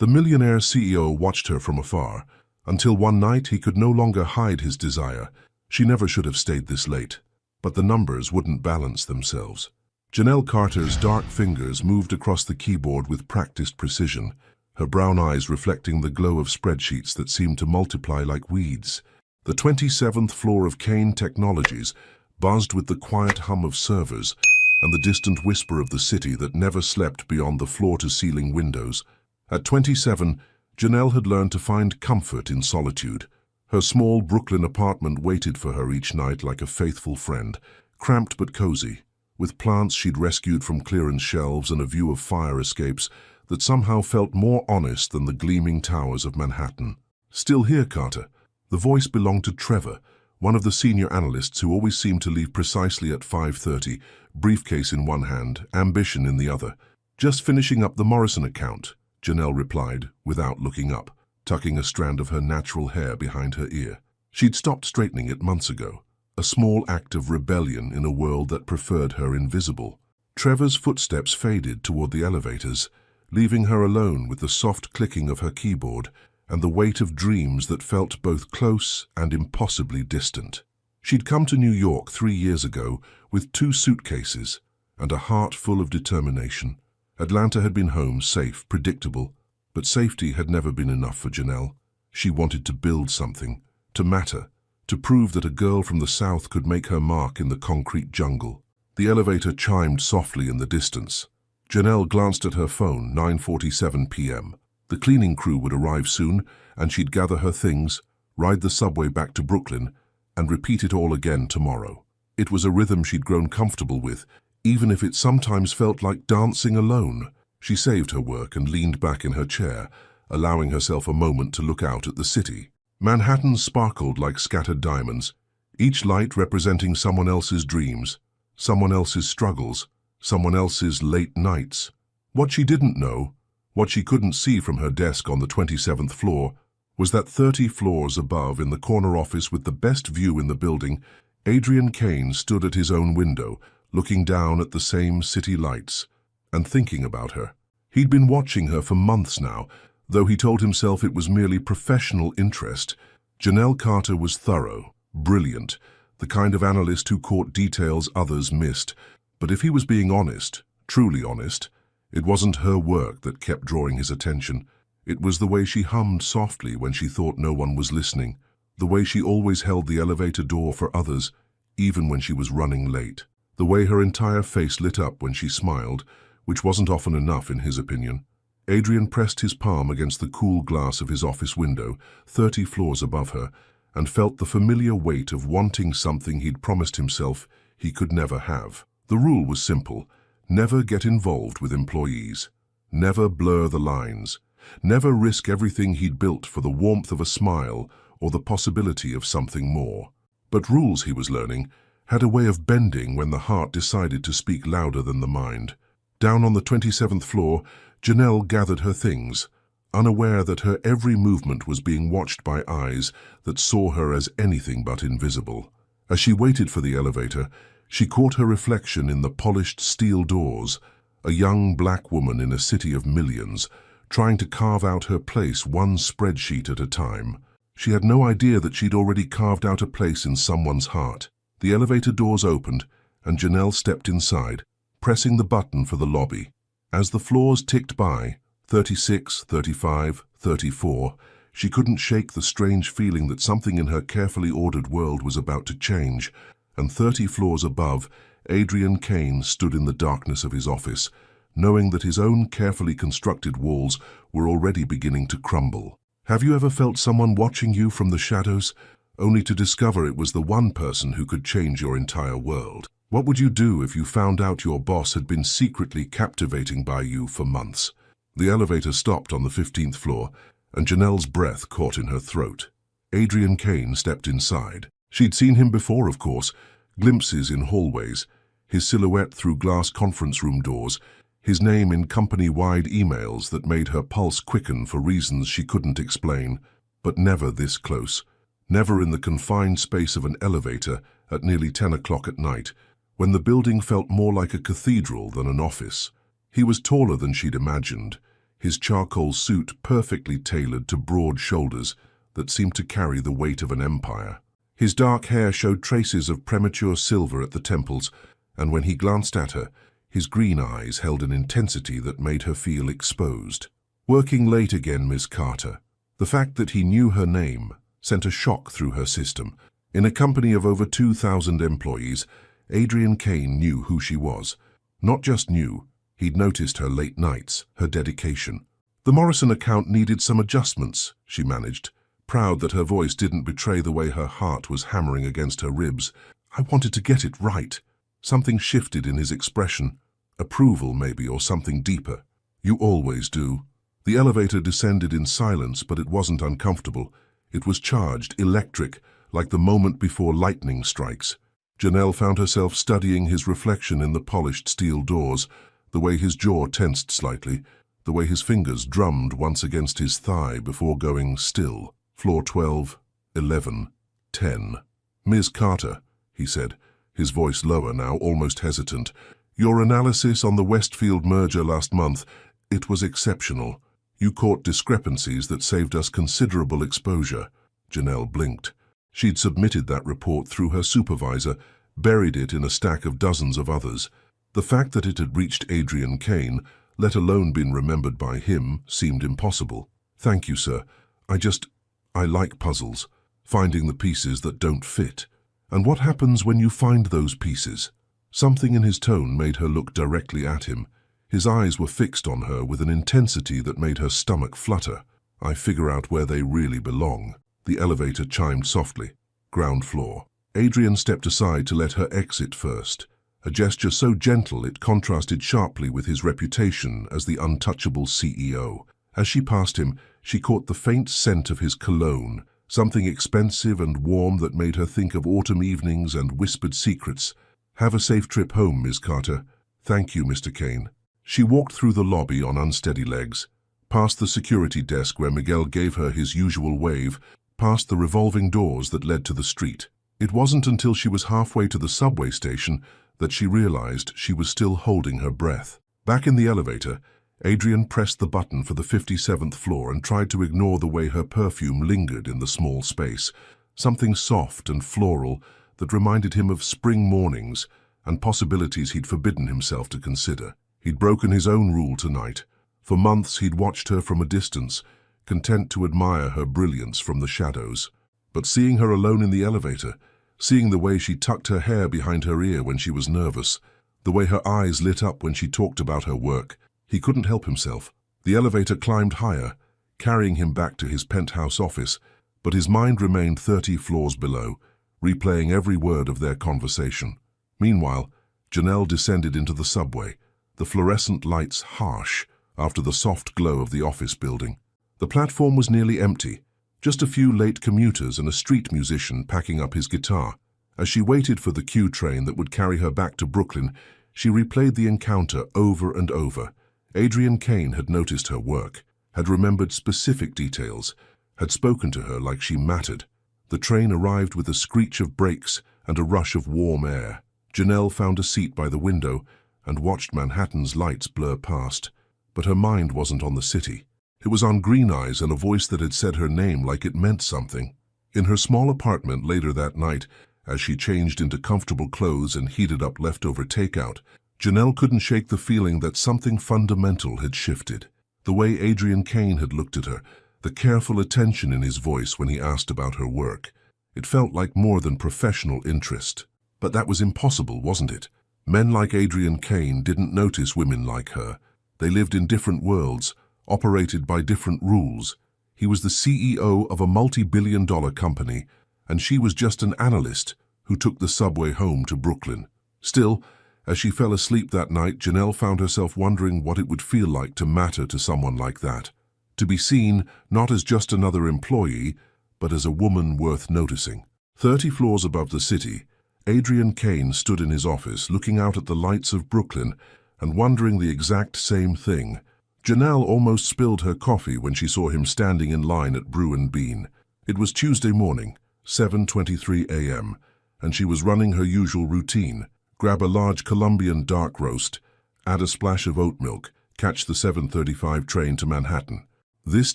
The millionaire CEO watched her from afar, until one night he could no longer hide his desire. She never should have stayed this late. But the numbers wouldn't balance themselves. Janelle Carter's dark fingers moved across the keyboard with practiced precision, her brown eyes reflecting the glow of spreadsheets that seemed to multiply like weeds. The 27th floor of Kane Technologies buzzed with the quiet hum of servers and the distant whisper of the city that never slept beyond the floor-to-ceiling windows. At 27, Janelle had learned to find comfort in solitude. Her small Brooklyn apartment waited for her each night like a faithful friend, cramped but cozy, with plants she'd rescued from clearance shelves and a view of fire escapes that somehow felt more honest than the gleaming towers of Manhattan. "Still here, Carter?" The voice belonged to Trevor, one of the senior analysts who always seemed to leave precisely at 5:30, briefcase in one hand, ambition in the other. "Just finishing up the Morrison account," Janelle replied, without looking up, tucking a strand of her natural hair behind her ear. She'd stopped straightening it months ago, a small act of rebellion in a world that preferred her invisible. Trevor's footsteps faded toward the elevators, leaving her alone with the soft clicking of her keyboard and the weight of dreams that felt both close and impossibly distant. She'd come to New York 3 years ago with 2 suitcases and a heart full of determination. Atlanta had been home, safe, predictable, but safety had never been enough for Janelle. She wanted to build something, to matter, to prove that a girl from the South could make her mark in the concrete jungle. The elevator chimed softly in the distance. Janelle glanced at her phone, 9:47 p.m. The cleaning crew would arrive soon, and she'd gather her things, ride the subway back to Brooklyn, and repeat it all again tomorrow. It was a rhythm she'd grown comfortable with, even if it sometimes felt like dancing alone. She saved her work and leaned back in her chair, allowing herself a moment to look out at the city. Manhattan sparkled like scattered diamonds, each light representing someone else's dreams, someone else's struggles, someone else's late nights. What she didn't know, what she couldn't see from her desk on the 27th floor, was that 30 floors above, in the corner office with the best view in the building, Adrian Kane stood at his own window, looking down at the same city lights, and thinking about her. He'd been watching her for months now, though he told himself it was merely professional interest. Janelle Carter was thorough, brilliant, the kind of analyst who caught details others missed. But if he was being honest, truly honest, it wasn't her work that kept drawing his attention. It was the way she hummed softly when she thought no one was listening, the way she always held the elevator door for others, even when she was running late, the way her entire face lit up when she smiled, which wasn't often enough in his opinion. Adrian pressed his palm against the cool glass of his office window, 30 floors above her, and felt the familiar weight of wanting something he'd promised himself he could never have. The rule was simple: never get involved with employees, never blur the lines, never risk everything he'd built for the warmth of a smile or the possibility of something more. But rules, he was learning, had a way of bending when the heart decided to speak louder than the mind. Down on the 27th floor, Janelle gathered her things, unaware that her every movement was being watched by eyes that saw her as anything but invisible. As she waited for the elevator, she caught her reflection in the polished steel doors, a young black woman in a city of millions, trying to carve out her place one spreadsheet at a time. She had no idea that she'd already carved out a place in someone's heart. The elevator doors opened, and Janelle stepped inside, pressing the button for the lobby. As the floors ticked by, 36, 35, 34, she couldn't shake the strange feeling that something in her carefully ordered world was about to change, and 30 floors above, Adrian Kane stood in the darkness of his office, knowing that his own carefully constructed walls were already beginning to crumble. Have you ever felt someone watching you from the shadows, only to discover it was the one person who could change your entire world? What would you do if you found out your boss had been secretly captivating by you for months? The elevator stopped on the 15th floor, and Janelle's breath caught in her throat. Adrian Kane stepped inside. She'd seen him before, of course, glimpses in hallways, his silhouette through glass conference room doors, his name in company-wide emails that made her pulse quicken for reasons she couldn't explain, but never this close, never in the confined space of an elevator at nearly 10 o'clock at night, when the building felt more like a cathedral than an office. He was taller than she'd imagined. his charcoal suit perfectly tailored to broad shoulders that seemed to carry the weight of an empire. His dark hair showed traces of premature silver at the temples, and when he glanced at her, his green eyes held an intensity that made her feel exposed. Working late again, Miss Carter. The fact that he knew her name sent a shock through her system. In a company of over 2,000 employees, Adrian Kane knew who she was. Not just knew, he'd noticed her late nights, her dedication. The Morrison account needed some adjustments, she managed, proud that her voice didn't betray the way her heart was hammering against her ribs. I wanted to get it right. Something shifted in his expression. Approval, maybe, or something deeper. You always do. The elevator descended in silence, but it wasn't uncomfortable. It was charged, electric, like the moment before lightning strikes. Janelle found herself studying his reflection in the polished steel doors, the way his jaw tensed slightly, the way his fingers drummed once against his thigh before going still. Floor 12, 11, 10. Ms. Carter, he said, his voice lower now, almost hesitant. Your analysis on the Westfield merger last month, it was exceptional. You caught discrepancies that saved us considerable exposure. Janelle blinked. She'd submitted that report through her supervisor, buried it in a stack of dozens of others. The fact that it had reached Adrian Kane, let alone been remembered by him, seemed impossible. Thank you, sir. I like puzzles, finding the pieces that don't fit. And what happens when you find those pieces? Something in his tone made her look directly at him. His eyes were fixed on her with an intensity that made her stomach flutter. I figure out where they really belong. The elevator chimed softly. Ground floor. Adrian stepped aside to let her exit first, a gesture so gentle it contrasted sharply with his reputation as the untouchable CEO. As she passed him, she caught the faint scent of his cologne, something expensive and warm that made her think of autumn evenings and whispered secrets. Have a safe trip home, Ms. Carter. Thank you, Mr. Kane. She walked through the lobby on unsteady legs, past the security desk where Miguel gave her his usual wave, past the revolving doors that led to the street. It wasn't until she was halfway to the subway station that she realized she was still holding her breath. Back in the elevator, Adrian pressed the button for the 57th floor and tried to ignore the way her perfume lingered in the small space, something soft and floral that reminded him of spring mornings and possibilities he'd forbidden himself to consider. He'd broken his own rule tonight. For months he'd watched her from a distance, content to admire her brilliance from the shadows. But seeing her alone in the elevator, seeing the way she tucked her hair behind her ear when she was nervous, the way her eyes lit up when she talked about her work, he couldn't help himself. The elevator climbed higher, carrying him back to his penthouse office, but his mind remained 30 floors below, replaying every word of their conversation. Meanwhile, Janelle descended into the subway, the fluorescent lights harsh after the soft glow of the office building. The platform was nearly empty, just a few late commuters and a street musician packing up his guitar. As she waited for the Q train that would carry her back to Brooklyn, she replayed the encounter over and over. Adrian Kane had noticed her work, had remembered specific details, had spoken to her like she mattered. The train arrived with a screech of brakes and a rush of warm air. Janelle found a seat by the window and watched Manhattan's lights blur past. But her mind wasn't on the city. It was on Green Eyes and a voice that had said her name like it meant something. In her small apartment later that night, as she changed into comfortable clothes and heated up leftover takeout, Janelle couldn't shake the feeling that something fundamental had shifted. The way Adrian Kane had looked at her, the careful attention in his voice when he asked about her work. It felt like more than professional interest. But that was impossible, wasn't it? Men like Adrian Kane didn't notice women like her. They lived in different worlds, operated by different rules. He was the CEO of a multi-billion-dollar company, and she was just an analyst who took the subway home to Brooklyn. Still, as she fell asleep that night, Janelle found herself wondering what it would feel like to matter to someone like that. To be seen not as just another employee, but as a woman worth noticing. 30 floors above the city, Adrian Kane stood in his office, looking out at the lights of Brooklyn and wondering the exact same thing. Janelle almost spilled her coffee when she saw him standing in line at Brew and Bean. It was Tuesday morning, 7:23 a.m., and she was running her usual routine. Grab a large Colombian dark roast, add a splash of oat milk, catch the 7:35 train to Manhattan. This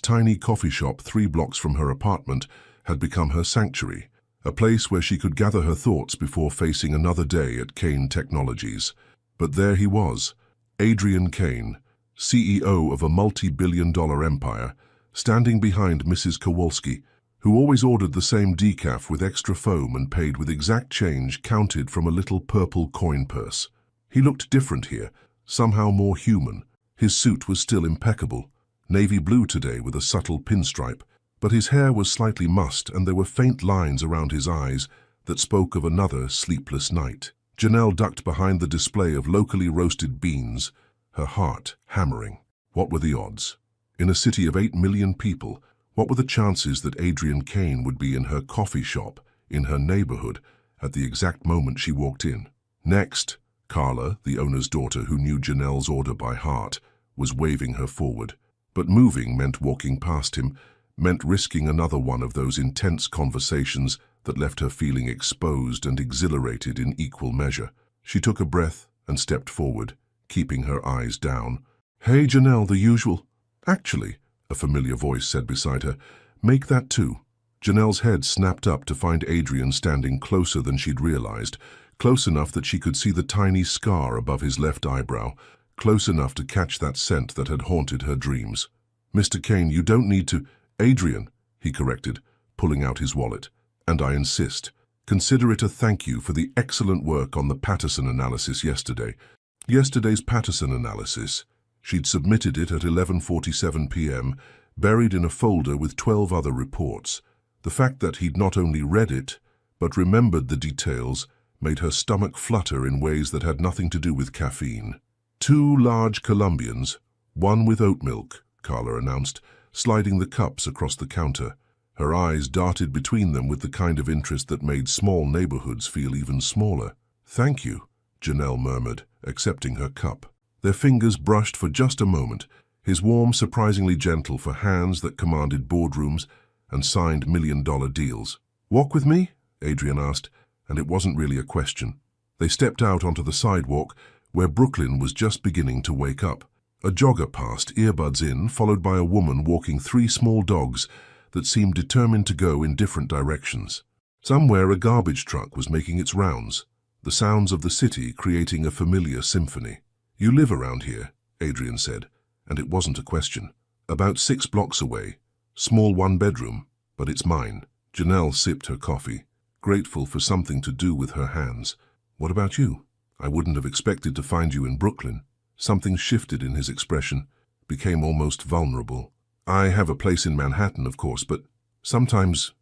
tiny coffee shop 3 blocks from her apartment had become her sanctuary, a place where she could gather her thoughts before facing another day at Kane Technologies. But there he was, Adrian Kane, CEO of a multi-billion-dollar empire, standing behind Mrs. Kowalski, who always ordered the same decaf with extra foam and paid with exact change counted from a little purple coin purse. He looked different here, somehow more human. His suit was still impeccable, navy blue today with a subtle pinstripe, but his hair was slightly mussed and there were faint lines around his eyes that spoke of another sleepless night. Janelle ducked behind the display of locally roasted beans, her heart hammering. What were the odds? In a city of 8 million people, what were the chances that Adrian Kane would be in her coffee shop, in her neighborhood, at the exact moment she walked in? Next, Carla, the owner's daughter who knew Janelle's order by heart, was waving her forward. But moving meant walking past him, meant risking another one of those intense conversations that left her feeling exposed and exhilarated in equal measure. She took a breath and stepped forward, keeping her eyes down. "Hey, Janelle, the usual." "Actually," a familiar voice said beside her, "make that 2. Janelle's head snapped up to find Adrian standing closer than she'd realized, close enough that she could see the tiny scar above his left eyebrow, close enough to catch that scent that had haunted her dreams. "Mr. Kane, you don't need to—" "Adrian," he corrected, pulling out his wallet. "And I insist, consider it a thank you for the excellent work on the Patterson analysis yesterday." Yesterday's Patterson analysis. She'd submitted it at 11:47 p.m., buried in a folder with 12 other reports. The fact that he'd not only read it, but remembered the details, made her stomach flutter in ways that had nothing to do with caffeine. 2 large Colombians, 1 with oat milk, Carla announced, sliding the cups across the counter. Her eyes darted between them with the kind of interest that made small neighborhoods feel even smaller. "Thank you," Janelle murmured, accepting her cup. Their fingers brushed for just a moment, his warm, surprisingly gentle for hands that commanded boardrooms and signed million-dollar deals. "Walk with me?" Adrian asked, and it wasn't really a question. They stepped out onto the sidewalk, where Brooklyn was just beginning to wake up. A jogger passed, earbuds in, followed by a woman walking 3 small dogs that seemed determined to go in different directions. Somewhere a garbage truck was making its rounds, the sounds of the city creating a familiar symphony. "You live around here," Adrian said, and it wasn't a question. "About 6 blocks away. Small 1-bedroom, but it's mine." Janelle sipped her coffee, grateful for something to do with her hands. "What about you? I wouldn't have expected to find you in Brooklyn." Something shifted in his expression, became almost vulnerable. "I have a place in Manhattan, of course, but sometimes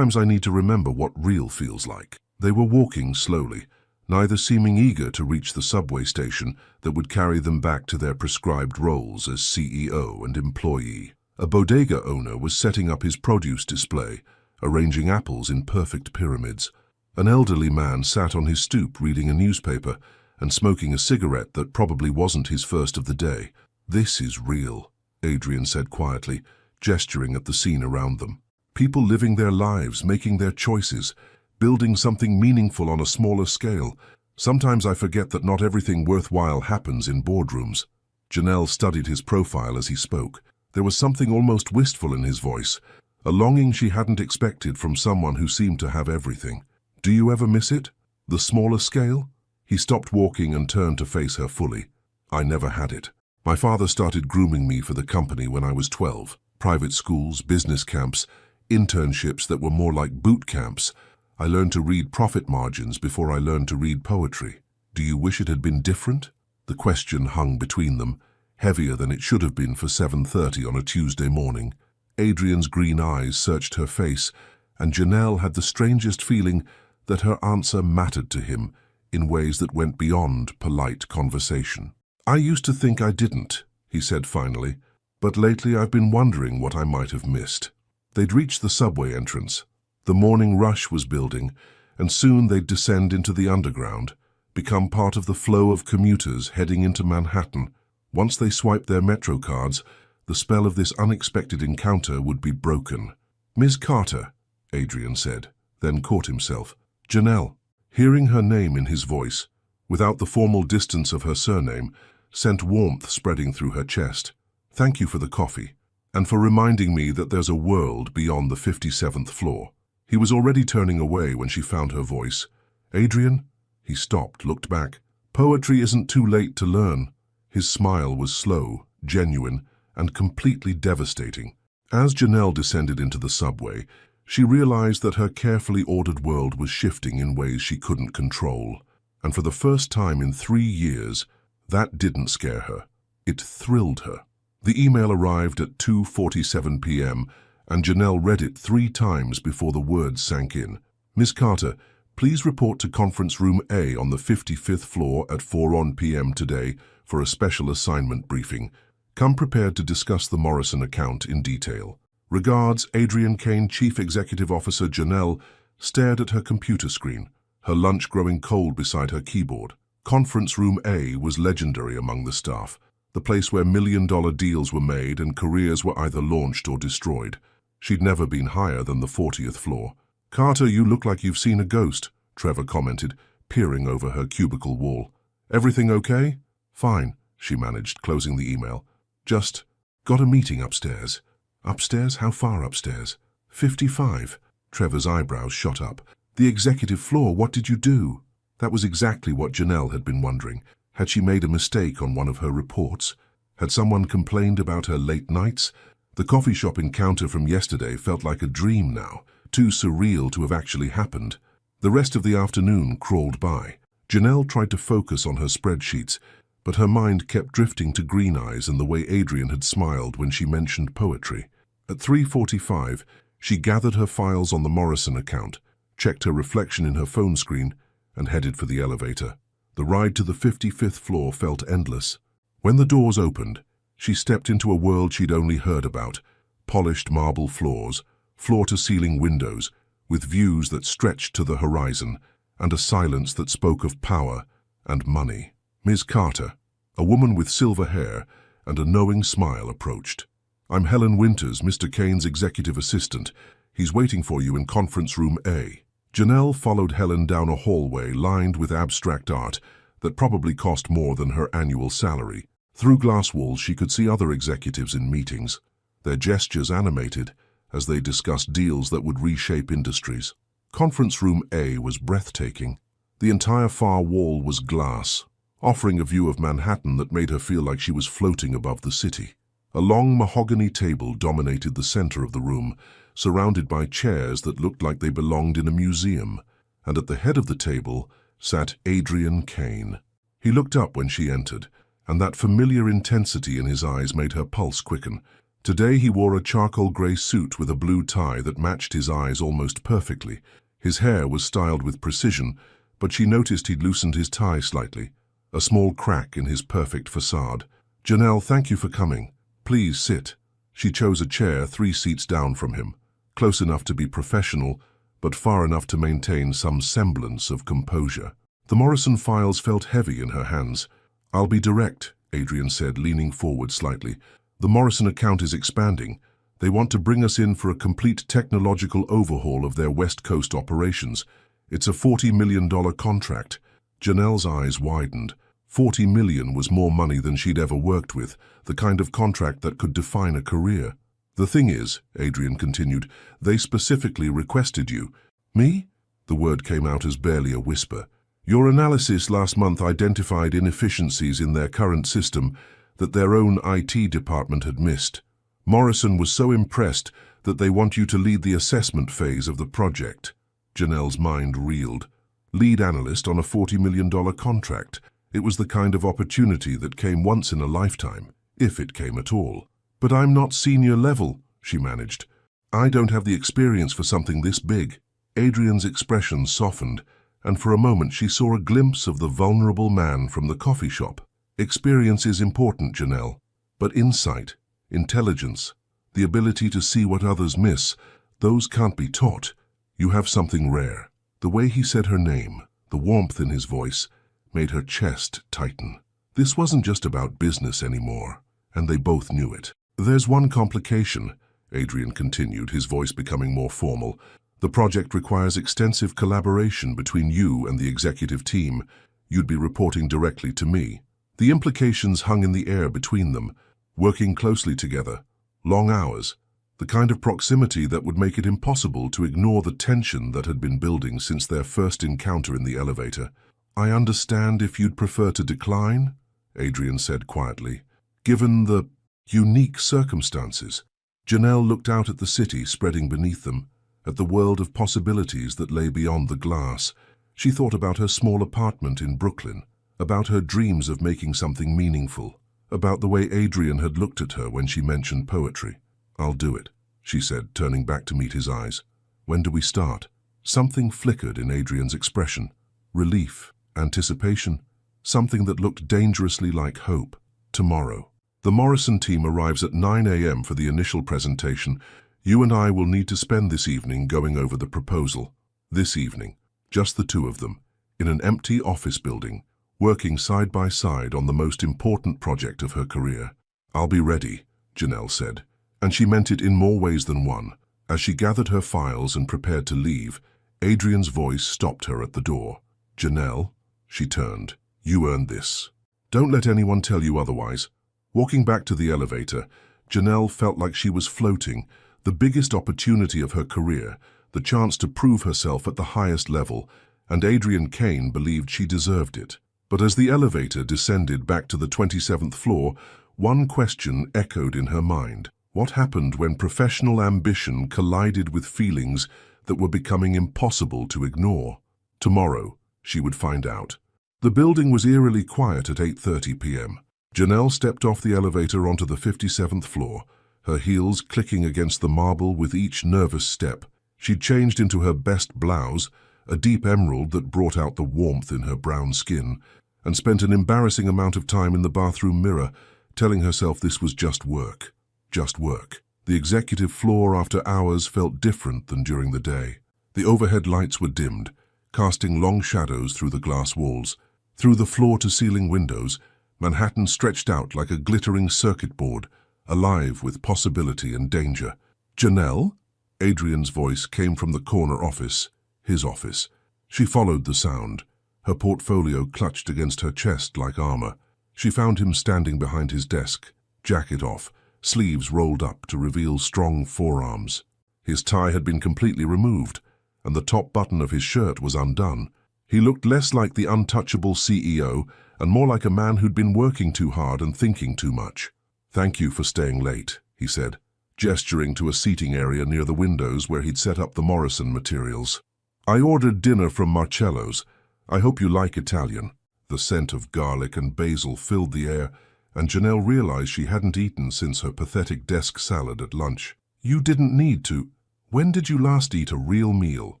I need to remember what real feels like." They were walking slowly, neither seeming eager to reach the subway station that would carry them back to their prescribed roles as CEO and employee. A bodega owner was setting up his produce display, arranging apples in perfect pyramids. An elderly man sat on his stoop reading a newspaper and smoking a cigarette that probably wasn't his first of the day. "This is real," Adrian said quietly, gesturing at the scene around them. "People living their lives, making their choices, building something meaningful on a smaller scale. Sometimes I forget that not everything worthwhile happens in boardrooms." Janelle studied his profile as he spoke. There was something almost wistful in his voice, a longing she hadn't expected from someone who seemed to have everything. "Do you ever miss it? The smaller scale?" He stopped walking and turned to face her fully. "I never had it. My father started grooming me for the company when I was 12. Private schools, business camps, internships that were more like boot camps. I learned to read profit margins before I learned to read poetry. Do you wish it had been different?" The question hung between them, heavier than it should have been for 7:30 on a Tuesday morning. Adrian's green eyes searched her face, and Janelle had the strangest feeling that her answer mattered to him in ways that went beyond polite conversation. "I used to think I didn't," he said finally, "but lately I've been wondering what I might have missed." They'd reached the subway entrance. The morning rush was building, and soon they'd descend into the underground, become part of the flow of commuters heading into Manhattan. Once they swiped their Metro cards, the spell of this unexpected encounter would be broken. "Ms. Carter," Adrian said, then caught himself. "Janelle." Hearing her name in his voice, without the formal distance of her surname, sent warmth spreading through her chest. Thank you for the coffee, and for reminding me that there's a world beyond the 57th floor. He was already turning away when she found her voice. Adrian? He stopped, looked back. Poetry isn't too late to learn. His smile was slow, genuine, and completely devastating. As Janelle descended into the subway, she realized that her carefully ordered world was shifting in ways she couldn't control. And for the first time in 3 years, that didn't scare her. It thrilled her. The email arrived at 2:47 p.m., and Janelle read it 3 times before the words sank in. Miss Carter, please report to Conference Room A on the 55th floor at 4 p.m. today for a special assignment briefing. Come prepared to discuss the Morrison account in detail. Regards, Adrian Kane. Chief Executive Officer. Janelle stared at her computer screen, her lunch growing cold beside her keyboard. Conference Room A was legendary among the staff, the place where million-dollar deals were made and careers were either launched or destroyed. She'd never been higher than the 40th floor. Carter, you look like you've seen a ghost, Trevor commented, peering over her cubicle wall. Everything okay? Fine, she managed, closing the email. Just got a meeting upstairs. Upstairs? How far upstairs? 55. Trevor's eyebrows shot up. The executive floor, what did you do? That was exactly what Janelle had been wondering. Had she made a mistake on one of her reports? Had someone complained about her late nights? The coffee shop encounter from yesterday felt like a dream now, too surreal to have actually happened. The rest of the afternoon crawled by. Janelle tried to focus on her spreadsheets, but her mind kept drifting to Green Eyes and the way Adrian had smiled when she mentioned poetry. At 3:45, she gathered her files on the Morrison account, checked her reflection in her phone screen, and headed for the elevator. The ride to the 55th floor felt endless. When the doors opened, she stepped into a world she'd only heard about. Polished marble floors, floor-to-ceiling windows, with views that stretched to the horizon, and a silence that spoke of power and money. Ms. Carter, a woman with silver hair and a knowing smile, approached. I'm Helen Winters, Mr. Kane's executive assistant. He's waiting for you in Conference Room A. Janelle followed Helen down a hallway lined with abstract art that probably cost more than her annual salary. Through glass walls, she could see other executives in meetings, their gestures animated as they discussed deals that would reshape industries. Conference Room A was breathtaking. The entire far wall was glass, offering a view of Manhattan that made her feel like she was floating above the city. A long mahogany table dominated the center of the room, surrounded by chairs that looked like they belonged in a museum, and at the head of the table sat Adrian Kane. He looked up when she entered, and that familiar intensity in his eyes made her pulse quicken. Today he wore a charcoal gray suit with a blue tie that matched his eyes almost perfectly. His hair was styled with precision, but she noticed he'd loosened his tie slightly, a small crack in his perfect facade. Janelle, thank you for coming. Please sit. She chose a chair 3 seats down from him, close enough to be professional, but far enough to maintain some semblance of composure. The Morrison files felt heavy in her hands. I'll be direct, Adrian said, leaning forward slightly. The Morrison account is expanding. They want to bring us in for a complete technological overhaul of their West Coast operations. It's a $40 million contract. Janelle's eyes widened. $40 million was more money than she'd ever worked with, the kind of contract that could define a career. The thing is, Adrian continued, they specifically requested you. Me? The word came out as barely a whisper. Your analysis last month identified inefficiencies in their current system that their own IT department had missed. Morrison was so impressed that they want you to lead the assessment phase of the project. Janelle's mind reeled. Lead analyst on a $40 million contract. It was the kind of opportunity that came once in a lifetime, if it came at all. But I'm not senior level, she managed. I don't have the experience for something this big. Adrian's expression softened, and for a moment she saw a glimpse of the vulnerable man from the coffee shop. Experience is important, Janelle, but insight, intelligence, the ability to see what others miss, those can't be taught. You have something rare. The way he said her name, the warmth in his voice, made her chest tighten. This wasn't just about business anymore, and they both knew it. There's one complication, Adrian continued, his voice becoming more formal. The project requires extensive collaboration between you and the executive team. You'd be reporting directly to me. The implications hung in the air between them, working closely together, long hours, the kind of proximity that would make it impossible to ignore the tension that had been building since their first encounter in the elevator. "I understand if you'd prefer to decline," Adrian said quietly. Given the unique circumstances, Janelle looked out at the city spreading beneath them, at the world of possibilities that lay beyond the glass. She thought about her small apartment in Brooklyn, about her dreams of making something meaningful, about the way Adrian had looked at her when she mentioned poetry. "I'll do it," she said, turning back to meet his eyes. "When do we start?" Something flickered in Adrian's expression. Relief, anticipation, something that looked dangerously like hope. "Tomorrow." The Morrison team arrives at 9 a.m. for the initial presentation. "You and I will need to spend this evening going over the proposal." This evening, just the two of them, in an empty office building, working side by side on the most important project of her career. "I'll be ready," Janelle said, and she meant it in more ways than one. As she gathered her files and prepared to leave, Adrian's voice stopped her at the door. "Janelle," she turned, "you earned this. Don't let anyone tell you otherwise." Walking back to the elevator, Janelle felt like she was floating, the biggest opportunity of her career, the chance to prove herself at the highest level, and Adrian Kane believed she deserved it. But as the elevator descended back to the 27th floor, one question echoed in her mind. What happened when professional ambition collided with feelings that were becoming impossible to ignore? Tomorrow, she would find out. The building was eerily quiet at 8:30 p.m. Janelle stepped off the elevator onto the 57th floor, her heels clicking against the marble with each nervous step. She'd changed into her best blouse, a deep emerald that brought out the warmth in her brown skin, and spent an embarrassing amount of time in the bathroom mirror, telling herself this was just work. Just work. The executive floor after hours felt different than during the day. The overhead lights were dimmed, casting long shadows through the glass walls. Through the floor-to-ceiling windows, Manhattan stretched out like a glittering circuit board, alive with possibility and danger. "Janelle?" Adrian's voice came from the corner office, his office. She followed the sound, her portfolio clutched against her chest like armor. She found him standing behind his desk, jacket off, sleeves rolled up to reveal strong forearms. His tie had been completely removed, and the top button of his shirt was undone. He looked less like the untouchable CEO and more like a man who'd been working too hard and thinking too much. "Thank you for staying late," he said, gesturing to a seating area near the windows where he'd set up the Morrison materials. "I ordered dinner from Marcello's. I hope you like Italian." The scent of garlic and basil filled the air, and Janelle realized she hadn't eaten since her pathetic desk salad at lunch. "You didn't need to. When did you last eat a real meal?"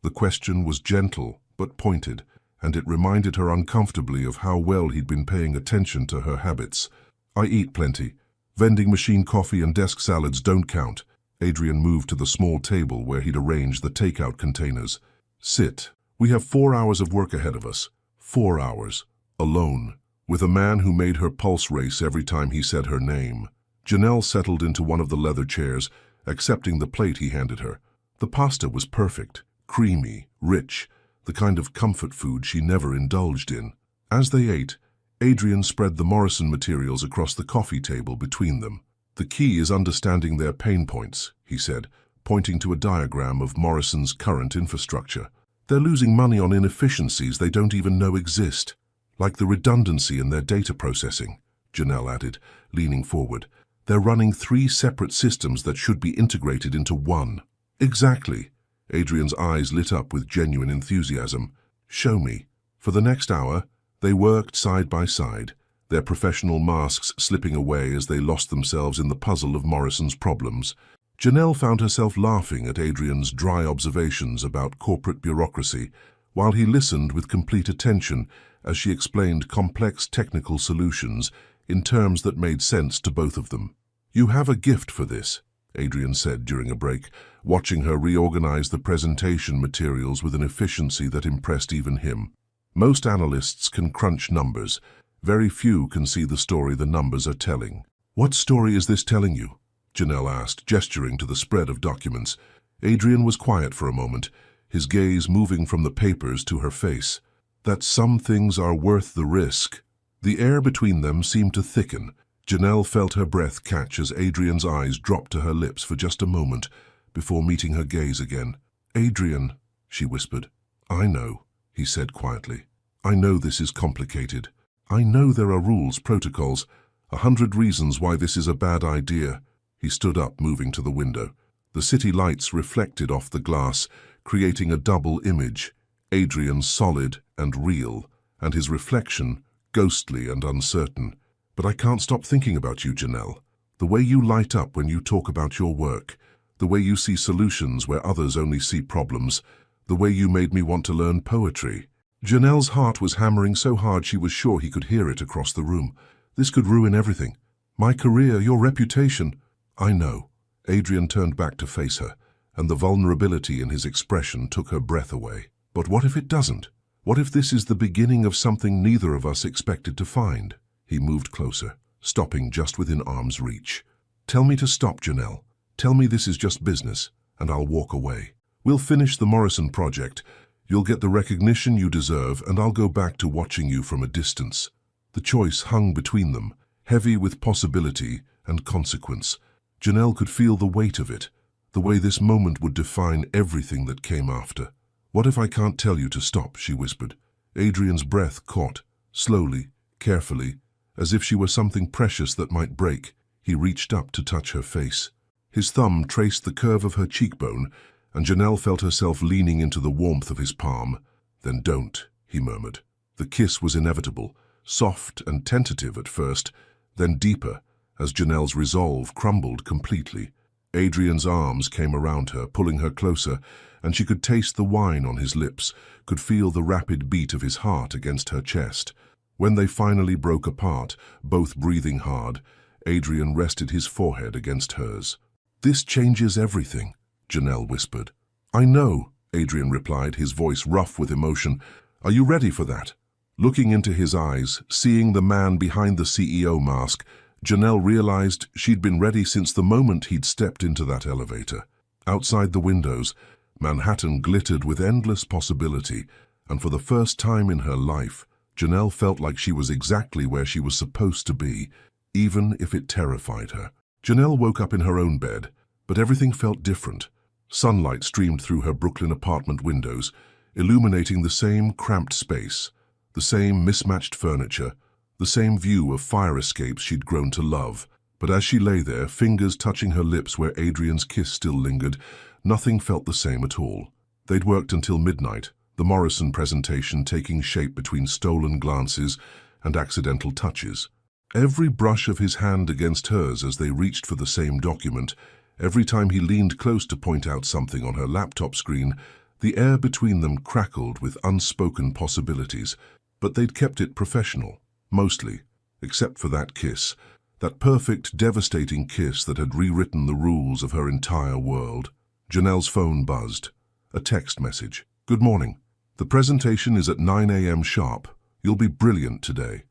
The question was gentle but pointed, and it reminded her uncomfortably of how well he'd been paying attention to her habits. "I eat plenty. Vending machine coffee and desk salads don't count." Adrian moved to the small table where he'd arranged the takeout containers. "Sit. We have 4 hours of work ahead of us. 4 hours. Alone. With a man who made her pulse race every time he said her name." Janelle settled into one of the leather chairs, accepting the plate he handed her. The pasta was perfect, creamy, rich, the kind of comfort food she never indulged in. As they ate, Adrian spread the Morrison materials across the coffee table between them. "The key is understanding their pain points," he said, pointing to a diagram of Morrison's current infrastructure. "They're losing money on inefficiencies they don't even know exist, like the redundancy in their data processing," Janelle added, leaning forward. "They're running 3 separate systems that should be integrated into one." "Exactly." Adrian's eyes lit up with genuine enthusiasm. "Show me." For the next hour, they worked side by side, their professional masks slipping away as they lost themselves in the puzzle of Morrison's problems. Janelle found herself laughing at Adrian's dry observations about corporate bureaucracy, while he listened with complete attention as she explained complex technical solutions in terms that made sense to both of them. "You have a gift for this," Adrian said during a break, watching her reorganize the presentation materials with an efficiency that impressed even him. "Most analysts can crunch numbers. Very few can see the story the numbers are telling." "What story is this telling you?" Janelle asked, gesturing to the spread of documents. Adrian was quiet for a moment, his gaze moving from the papers to her face. "That some things are worth the risk." The air between them seemed to thicken. Janelle felt her breath catch as Adrian's eyes dropped to her lips for just a moment before meeting her gaze again. "Adrian," she whispered. "I know," he said quietly. "I know this is complicated. I know there are rules, protocols, 100 reasons why this is a bad idea." He stood up, moving to the window. The city lights reflected off the glass, creating a double image, Adrian solid and real, and his reflection ghostly and uncertain. "But I can't stop thinking about you, Janelle. The way you light up when you talk about your work, the way you see solutions where others only see problems, the way you made me want to learn poetry." Janelle's heart was hammering so hard she was sure he could hear it across the room. "This could ruin everything. My career, your reputation." "I know." Adrian turned back to face her, and the vulnerability in his expression took her breath away. "But what if it doesn't? What if this is the beginning of something neither of us expected to find?" He moved closer, stopping just within arm's reach. "Tell me to stop, Janelle. Tell me this is just business, and I'll walk away. We'll finish the Morrison project. You'll get the recognition you deserve, and I'll go back to watching you from a distance." The choice hung between them, heavy with possibility and consequence. Janelle could feel the weight of it, the way this moment would define everything that came after. "What if I can't tell you to stop?" she whispered. Adrian's breath caught, slowly, carefully, as if she were something precious that might break. He reached up to touch her face. His thumb traced the curve of her cheekbone, and Janelle felt herself leaning into the warmth of his palm. "Then don't," he murmured. The kiss was inevitable, soft and tentative at first, then deeper, as Janelle's resolve crumbled completely. Adrian's arms came around her, pulling her closer, and she could taste the wine on his lips, could feel the rapid beat of his heart against her chest. When they finally broke apart, both breathing hard, Adrian rested his forehead against hers. "This changes everything," Janelle whispered. "I know," Adrian replied, his voice rough with emotion. "Are you ready for that?" Looking into his eyes, seeing the man behind the CEO mask, Janelle realized she'd been ready since the moment he'd stepped into that elevator. Outside the windows, Manhattan glittered with endless possibility, and for the first time in her life, Janelle felt like she was exactly where she was supposed to be, even if it terrified her. Janelle woke up in her own bed, but everything felt different. Sunlight streamed through her Brooklyn apartment windows, illuminating the same cramped space, the same mismatched furniture, the same view of fire escapes she'd grown to love. But as she lay there, fingers touching her lips where Adrian's kiss still lingered, nothing felt the same at all. They'd worked until midnight, the Morrison presentation taking shape between stolen glances and accidental touches. Every brush of his hand against hers as they reached for the same document, every time he leaned close to point out something on her laptop screen, the air between them crackled with unspoken possibilities. But they'd kept it professional, mostly, except for that kiss, that perfect, devastating kiss that had rewritten the rules of her entire world. Janelle's phone buzzed. A text message. "Good morning. The presentation is at 9 a.m. sharp. You'll be brilliant today."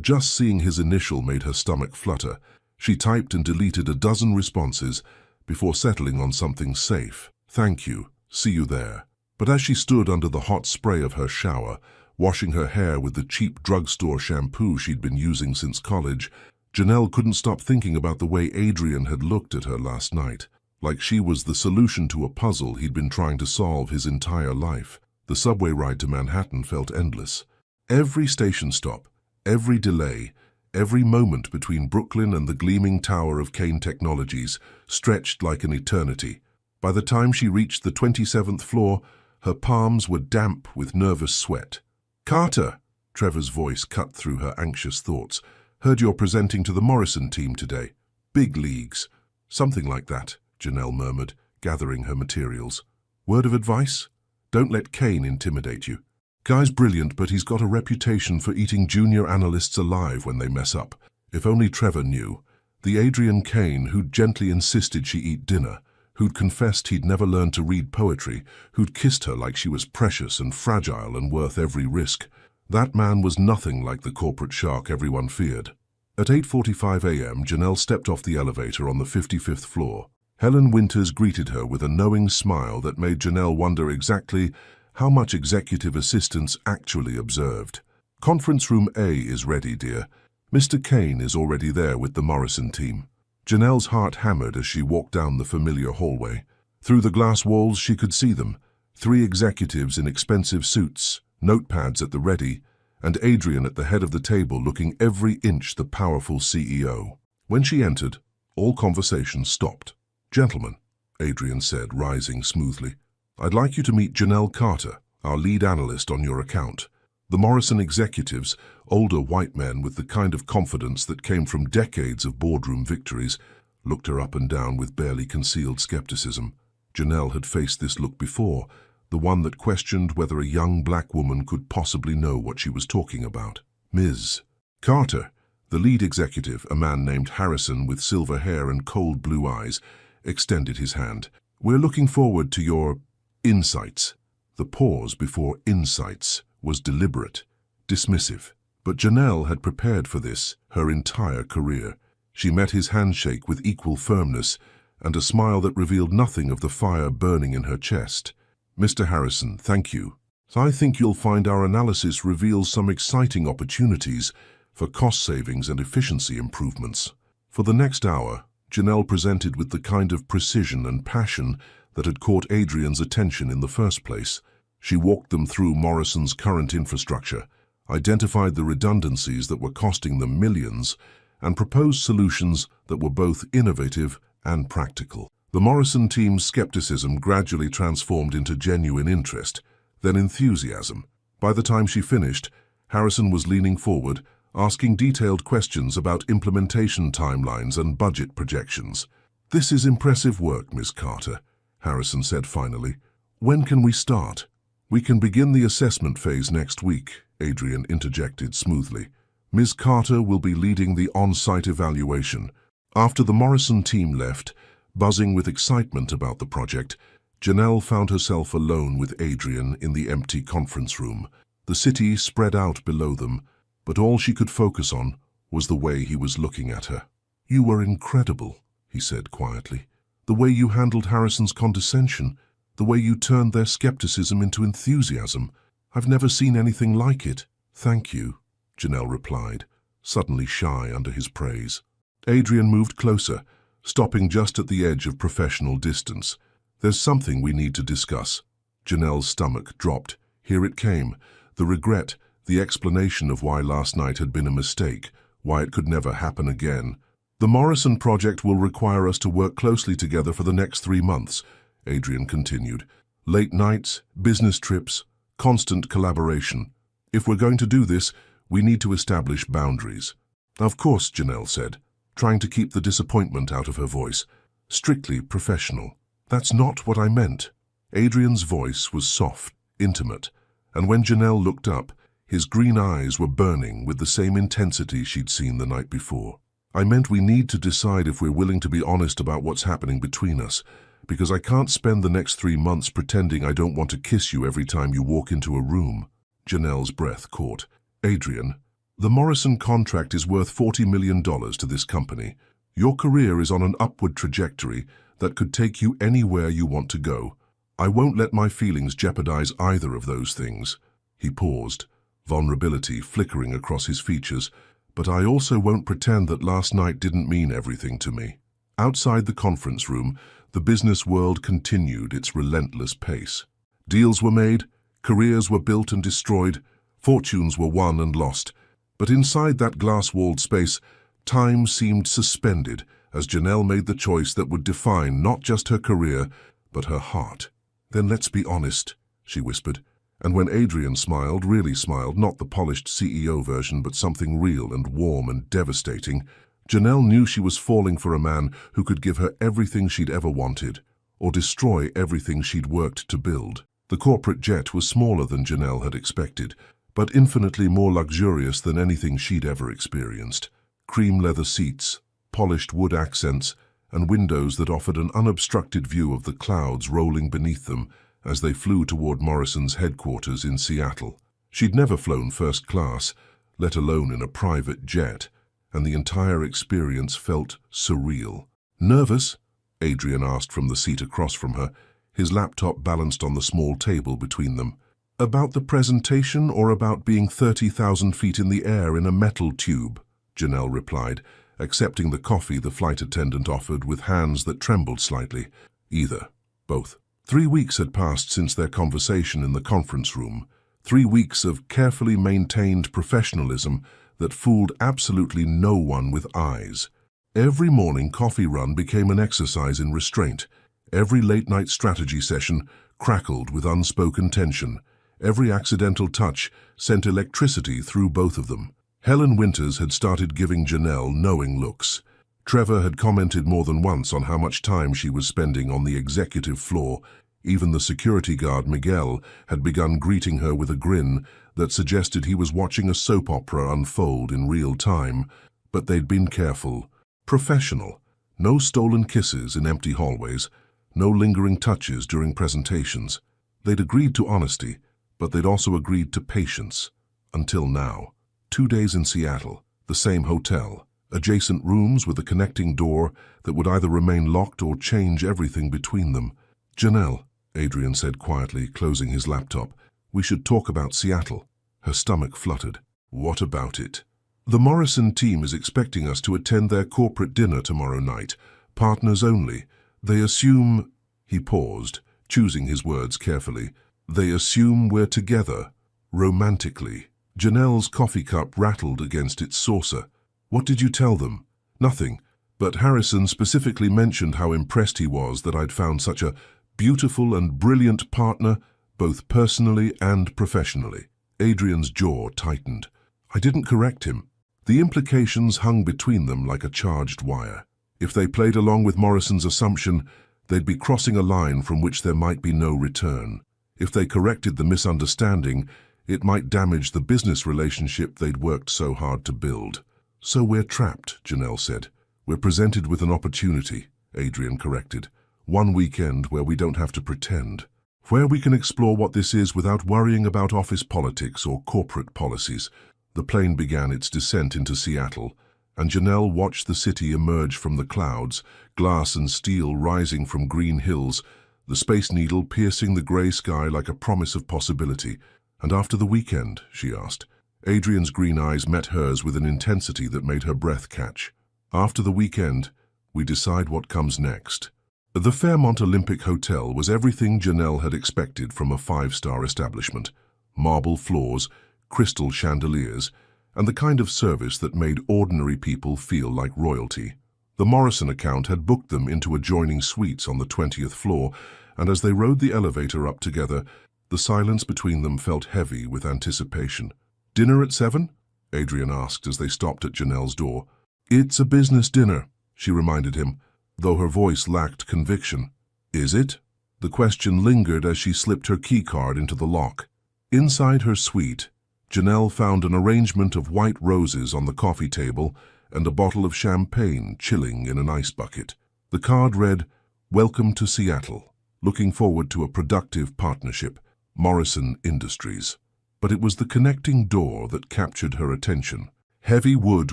Just seeing his initial made her stomach flutter. She typed and deleted a dozen responses before settling on something safe. "Thank you. See you there." But as she stood under the hot spray of her shower, washing her hair with the cheap drugstore shampoo she'd been using since college, Janelle couldn't stop thinking about the way Adrian had looked at her last night, like she was the solution to a puzzle he'd been trying to solve his entire life. The subway ride to Manhattan felt endless. Every station stop, every delay, every moment between Brooklyn and the gleaming tower of Kane Technologies stretched like an eternity. By the time she reached the 27th floor, her palms were damp with nervous sweat. "Carter," Trevor's voice cut through her anxious thoughts. "Heard you're presenting to the Morrison team today. Big leagues." "Something like that," Janelle murmured, gathering her materials. "Word of advice? Don't let Kane intimidate you. Guy's brilliant, but he's got a reputation for eating junior analysts alive when they mess up. If only Trevor knew. The Adrian Kane who'd gently insisted she eat dinner, who'd confessed he'd never learned to read poetry, who'd kissed her like she was precious and fragile and worth every risk. That man was nothing like the corporate shark everyone feared. At 8:45 a.m., Janelle stepped off the elevator on the 55th floor. Helen Winters greeted her with a knowing smile that made Janelle wonder exactly how much executive assistants actually observed. Conference room A is ready, dear. Mr. Kane is already there with the Morrison team. Janelle's heart hammered as she walked down the familiar hallway. Through the glass walls she could see them, 3 executives in expensive suits, notepads at the ready, and Adrian at the head of the table looking every inch the powerful CEO. When she entered, all conversation stopped. "Gentlemen," Adrian said, rising smoothly, "I'd like you to meet Janelle Carter, our lead analyst on your account." The Morrison executives, older white men with the kind of confidence that came from decades of boardroom victories, looked her up and down with barely concealed skepticism. Janelle had faced this look before, the one that questioned whether a young black woman could possibly know what she was talking about. "Ms. Carter," the lead executive, a man named Harrison with silver hair and cold blue eyes, extended his hand. "We're looking forward to your insights." The pause before insights was deliberate, dismissive. But Janelle had prepared for this her entire career. She met his handshake with equal firmness and a smile that revealed nothing of the fire burning in her chest. "Mr. Harrison, thank you. I think you'll find our analysis reveals some exciting opportunities for cost savings and efficiency improvements." For the next hour, Janelle presented with the kind of precision and passion that had caught Adrian's attention in the first place. She walked them through Morrison's current infrastructure, identified the redundancies that were costing them millions, and proposed solutions that were both innovative and practical. The Morrison team's skepticism gradually transformed into genuine interest, then enthusiasm. By the time she finished, Harrison was leaning forward, asking detailed questions about implementation timelines and budget projections. "This is impressive work, Ms. Carter," Harrison said finally. "When can we start?" "We can begin the assessment phase next week," Adrian interjected smoothly. "Ms. Carter will be leading the on-site evaluation." After the Morrison team left, buzzing with excitement about the project, Janelle found herself alone with Adrian in the empty conference room. The city spread out below them, but all she could focus on was the way he was looking at her. "You were incredible," he said quietly. "The way you handled Harrison's condescension, the way you turned their skepticism into enthusiasm. I've never seen anything like it." "Thank you," Janelle replied, suddenly shy under his praise. Adrian moved closer, stopping just at the edge of professional distance. "There's something we need to discuss." Janelle's stomach dropped. Here it came, the regret, the explanation of why last night had been a mistake, why it could never happen again. "The Morrison project will require us to work closely together for the next 3 months, Adrian continued. "Late nights, business trips, constant collaboration. If we're going to do this, we need to establish boundaries." "Of course," Janelle said, trying to keep the disappointment out of her voice. "Strictly professional." "That's not what I meant." Adrian's voice was soft, intimate, and when Janelle looked up, his green eyes were burning with the same intensity she'd seen the night before. "I meant we need to decide if we're willing to be honest about what's happening between us, because I can't spend the next 3 months pretending I don't want to kiss you every time you walk into a room." Janelle's breath caught. "Adrian, the Morrison contract is worth $40 million to this company. Your career is on an upward trajectory that could take you anywhere you want to go. I won't let my feelings jeopardize either of those things." He paused, vulnerability flickering across his features. "But I also won't pretend that last night didn't mean everything to me." Outside the conference room, the business world continued its relentless pace. Deals were made, careers were built and destroyed, fortunes were won and lost. But inside that glass-walled space, time seemed suspended as Janelle made the choice that would define not just her career, but her heart. "Then let's be honest," she whispered. And when Adrian smiled, really smiled, not the polished CEO version, but something real and warm and devastating, Janelle knew she was falling for a man who could give her everything she'd ever wanted, or destroy everything she'd worked to build. The corporate jet was smaller than Janelle had expected, but infinitely more luxurious than anything she'd ever experienced. Cream leather seats, polished wood accents, and windows that offered an unobstructed view of the clouds rolling beneath them as they flew toward Morrison's headquarters in Seattle. She'd never flown first class, let alone in a private jet, and the entire experience felt surreal. "Nervous?" Adrian asked from the seat across from her, his laptop balanced on the small table between them. About the presentation or about being 30,000 feet in the air in a metal tube? Janelle replied, accepting the coffee the flight attendant offered with hands that trembled slightly. Either. Both. 3 weeks had passed since their conversation in the conference room. 3 weeks of carefully maintained professionalism that fooled absolutely no one with eyes. Every morning coffee run became an exercise in restraint. Every late-night strategy session crackled with unspoken tension. Every accidental touch sent electricity through both of them. Helen Winters had started giving Janelle knowing looks. Trevor had commented more than once on how much time she was spending on the executive floor. Even the security guard, Miguel, had begun greeting her with a grin that suggested he was watching a soap opera unfold in real time. But they'd been careful. Professional. No stolen kisses in empty hallways. No lingering touches during presentations. They'd agreed to honesty, but they'd also agreed to patience. Until now. 2 days in Seattle, the same hotel, adjacent rooms with a connecting door that would either remain locked or change everything between them. Janelle, Adrian said quietly, closing his laptop, we should talk about Seattle. Her stomach fluttered. What about it? The Morrison team is expecting us to attend their corporate dinner tomorrow night, partners only. They assume, he paused, choosing his words carefully, they assume we're together, romantically. Janelle's coffee cup rattled against its saucer. What did you tell them? Nothing, but Harrison specifically mentioned how impressed he was that I'd found such a beautiful and brilliant partner, both personally and professionally. Adrian's jaw tightened. I didn't correct him. The implications hung between them like a charged wire. If they played along with Morrison's assumption, they'd be crossing a line from which there might be no return. If they corrected the misunderstanding, it might damage the business relationship they'd worked so hard to build. So we're trapped, Janelle said. We're presented with an opportunity, Adrian corrected. One weekend where we don't have to pretend. Where we can explore what this is without worrying about office politics or corporate policies. The plane began its descent into Seattle, and Janelle watched the city emerge from the clouds, glass and steel rising from green hills, the Space Needle piercing the gray sky like a promise of possibility. And after the weekend, she asked. Adrian's green eyes met hers with an intensity that made her breath catch. After the weekend, we decide what comes next. The Fairmont Olympic Hotel was everything Janelle had expected from a 5-star establishment. Marble floors, crystal chandeliers, and the kind of service that made ordinary people feel like royalty. The Morrison account had booked them into adjoining suites on the 20th floor, and as they rode the elevator up together, the silence between them felt heavy with anticipation. Dinner at 7? Adrian asked as they stopped at Janelle's door. It's a business dinner, she reminded him, though her voice lacked conviction. Is it? The question lingered as she slipped her keycard into the lock. Inside her suite, Janelle found an arrangement of white roses on the coffee table and a bottle of champagne chilling in an ice bucket. The card read, Welcome to Seattle. Looking forward to a productive partnership. Morrison Industries. But it was the connecting door that captured her attention. Heavy wood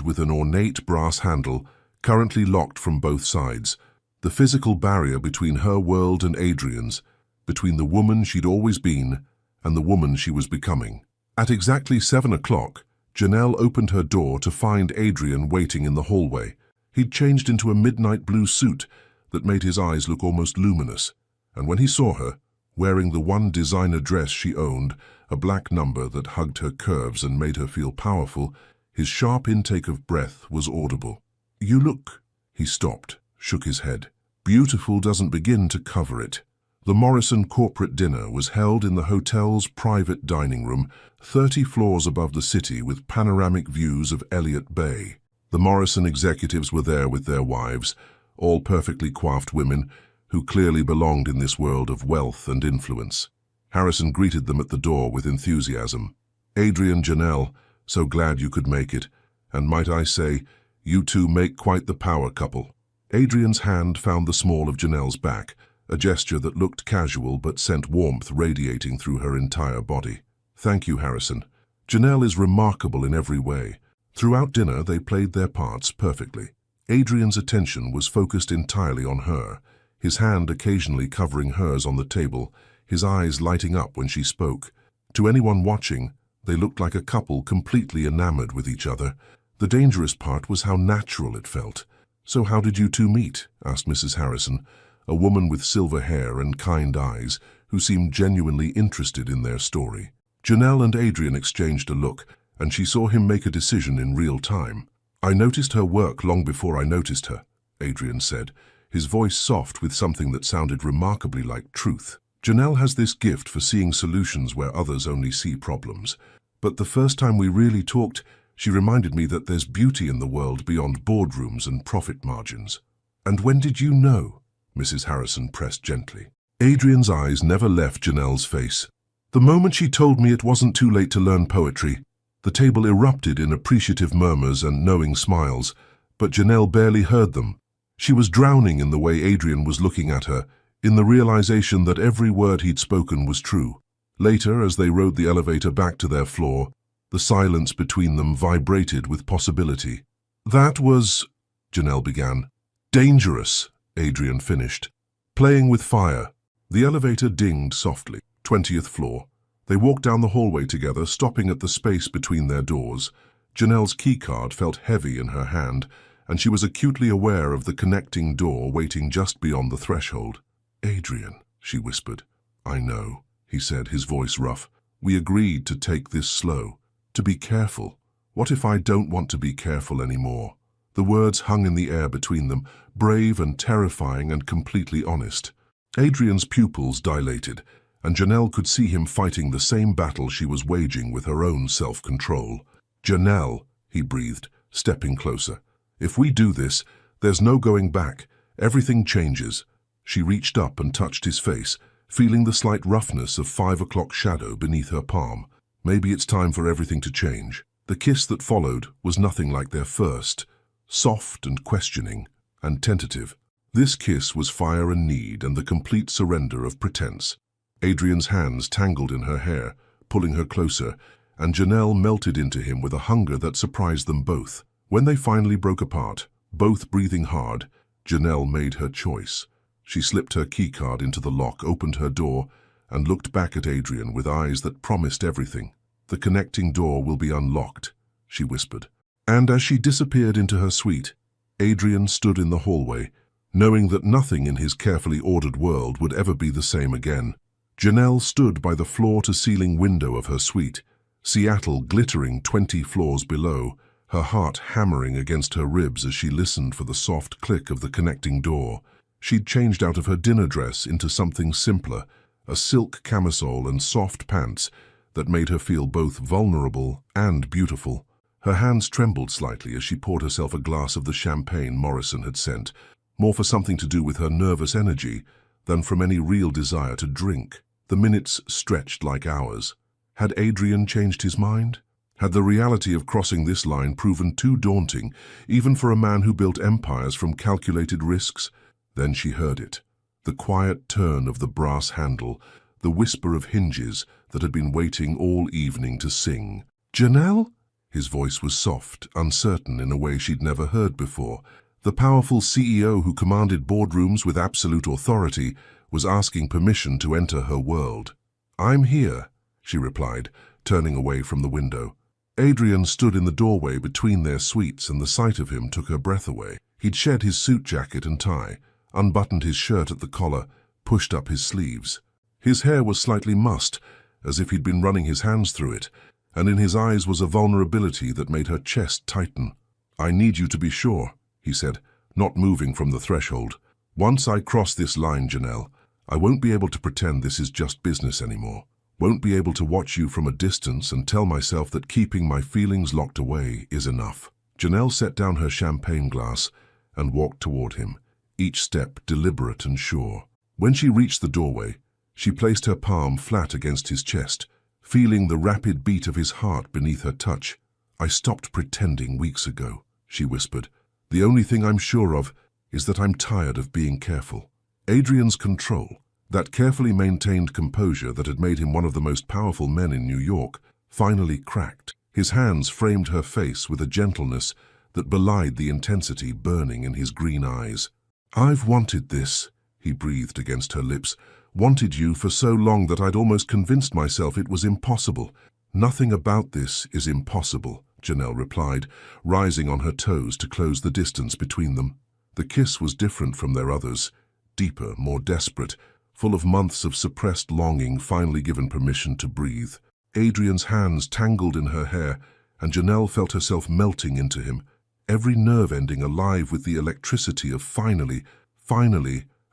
with an ornate brass handle, currently locked from both sides. The physical barrier between her world and Adrian's, between the woman she'd always been and the woman she was becoming. At exactly 7 o'clock, Janelle opened her door to find Adrian waiting in the hallway. He'd changed into a midnight blue suit that made his eyes look almost luminous. And when he saw her, wearing the one designer dress she owned, a black number that hugged her curves and made her feel powerful, his sharp intake of breath was audible. You look. He stopped, shook his head. Beautiful doesn't begin to cover it. The Morrison corporate dinner was held in the hotel's private dining room, 30 floors above the city with panoramic views of Elliott Bay. The Morrison executives were there with their wives, all perfectly coiffed women, who clearly belonged in this world of wealth and influence. Harrison greeted them at the door with enthusiasm. Adrian, Janelle, so glad you could make it, and might I say, you two make quite the power couple. Adrian's hand found the small of Janelle's back, a gesture that looked casual but sent warmth radiating through her entire body. Thank you, Harrison. Janelle is remarkable in every way. Throughout dinner, they played their parts perfectly. Adrian's attention was focused entirely on her, his hand occasionally covering hers on the table, his eyes lighting up when she spoke. To anyone watching, they looked like a couple completely enamored with each other. The dangerous part was how natural it felt. "So how did you two meet?" asked Mrs. Harrison, a woman with silver hair and kind eyes who seemed genuinely interested in their story. Janelle and Adrian exchanged a look, and she saw him make a decision in real time. "I noticed her work long before I noticed her," Adrian said, his voice soft with something that sounded remarkably like truth. "Janelle has this gift for seeing solutions where others only see problems. But the first time we really talked, she reminded me that there's beauty in the world beyond boardrooms and profit margins." "And when did you know?" Mrs. Harrison pressed gently. Adrian's eyes never left Janelle's face. "The moment she told me it wasn't too late to learn poetry." The table erupted in appreciative murmurs and knowing smiles, but Janelle barely heard them. She was drowning in the way Adrian was looking at her, in the realization that every word he'd spoken was true. Later, as they rode the elevator back to their floor, the silence between them vibrated with possibility. "That was," Janelle began. "Dangerous," Adrian finished. "Playing with fire." The elevator dinged softly. 20th floor. They walked down the hallway together, stopping at the space between their doors. Janelle's keycard felt heavy in her hand, and she was acutely aware of the connecting door waiting just beyond the threshold. "Adrian," she whispered. "I know," he said, his voice rough. "We agreed to take this slow, to be careful. What if I don't want to be careful anymore?" The words hung in the air between them, brave and terrifying and completely honest. Adrian's pupils dilated, and Janelle could see him fighting the same battle she was waging with her own self-control. "Janelle," he breathed, stepping closer. "If we do this, there's no going back. Everything changes." She reached up and touched his face, feeling the slight roughness of 5 o'clock shadow beneath her palm. Maybe it's time for everything to change. The kiss that followed was nothing like their first, soft and questioning and tentative. This kiss was fire and need and the complete surrender of pretense. Adrian's hands tangled in her hair, pulling her closer, and Janelle melted into him with a hunger that surprised them both. When they finally broke apart, both breathing hard, Janelle made her choice. She slipped her keycard into the lock, opened her door, and looked back at Adrian with eyes that promised everything. "The connecting door will be unlocked," she whispered. And as she disappeared into her suite, Adrian stood in the hallway, knowing that nothing in his carefully ordered world would ever be the same again. Janelle stood by the floor-to-ceiling window of her suite, Seattle glittering 20 floors below, her heart hammering against her ribs as she listened for the soft click of the connecting door. She'd changed out of her dinner dress into something simpler, a silk camisole and soft pants that made her feel both vulnerable and beautiful. Her hands trembled slightly as she poured herself a glass of the champagne Morrison had sent, more for something to do with her nervous energy than from any real desire to drink. The minutes stretched like hours. Had Adrian changed his mind? Had the reality of crossing this line proven too daunting, even for a man who built empires from calculated risks? Then she heard it. The quiet turn of the brass handle, the whisper of hinges that had been waiting all evening to sing. "Janelle?" His voice was soft, uncertain in a way she'd never heard before. The powerful CEO who commanded boardrooms with absolute authority was asking permission to enter her world. "I'm here," she replied, turning away from the window. Adrian stood in the doorway between their suites, and the sight of him took her breath away. He'd shed his suit jacket and tie, unbuttoned his shirt at the collar, pushed up his sleeves. His hair was slightly mussed, as if he'd been running his hands through it, and in his eyes was a vulnerability that made her chest tighten. "I need you to be sure," he said, not moving from the threshold. "Once I cross this line, Janelle, I won't be able to pretend this is just business anymore. Won't be able to watch you from a distance and tell myself that keeping my feelings locked away is enough." Janelle set down her champagne glass and walked toward him, each step deliberate and sure. When she reached the doorway, she placed her palm flat against his chest, feeling the rapid beat of his heart beneath her touch. "I stopped pretending weeks ago," she whispered. "The only thing I'm sure of is that I'm tired of being careful." Adrian's control, that carefully maintained composure that had made him one of the most powerful men in New York, finally cracked. His hands framed her face with a gentleness that belied the intensity burning in his green eyes. "I've wanted this," he breathed against her lips. Wanted you for so long that I'd almost convinced myself it was impossible. Nothing about this is impossible, Janelle replied, rising on her toes to close the distance between them. The kiss was different from their others, deeper, more desperate, full of months of suppressed longing finally given permission to breathe. Adrian's hands tangled in her hair, and Janelle felt herself melting into him, every nerve ending alive with the electricity of finally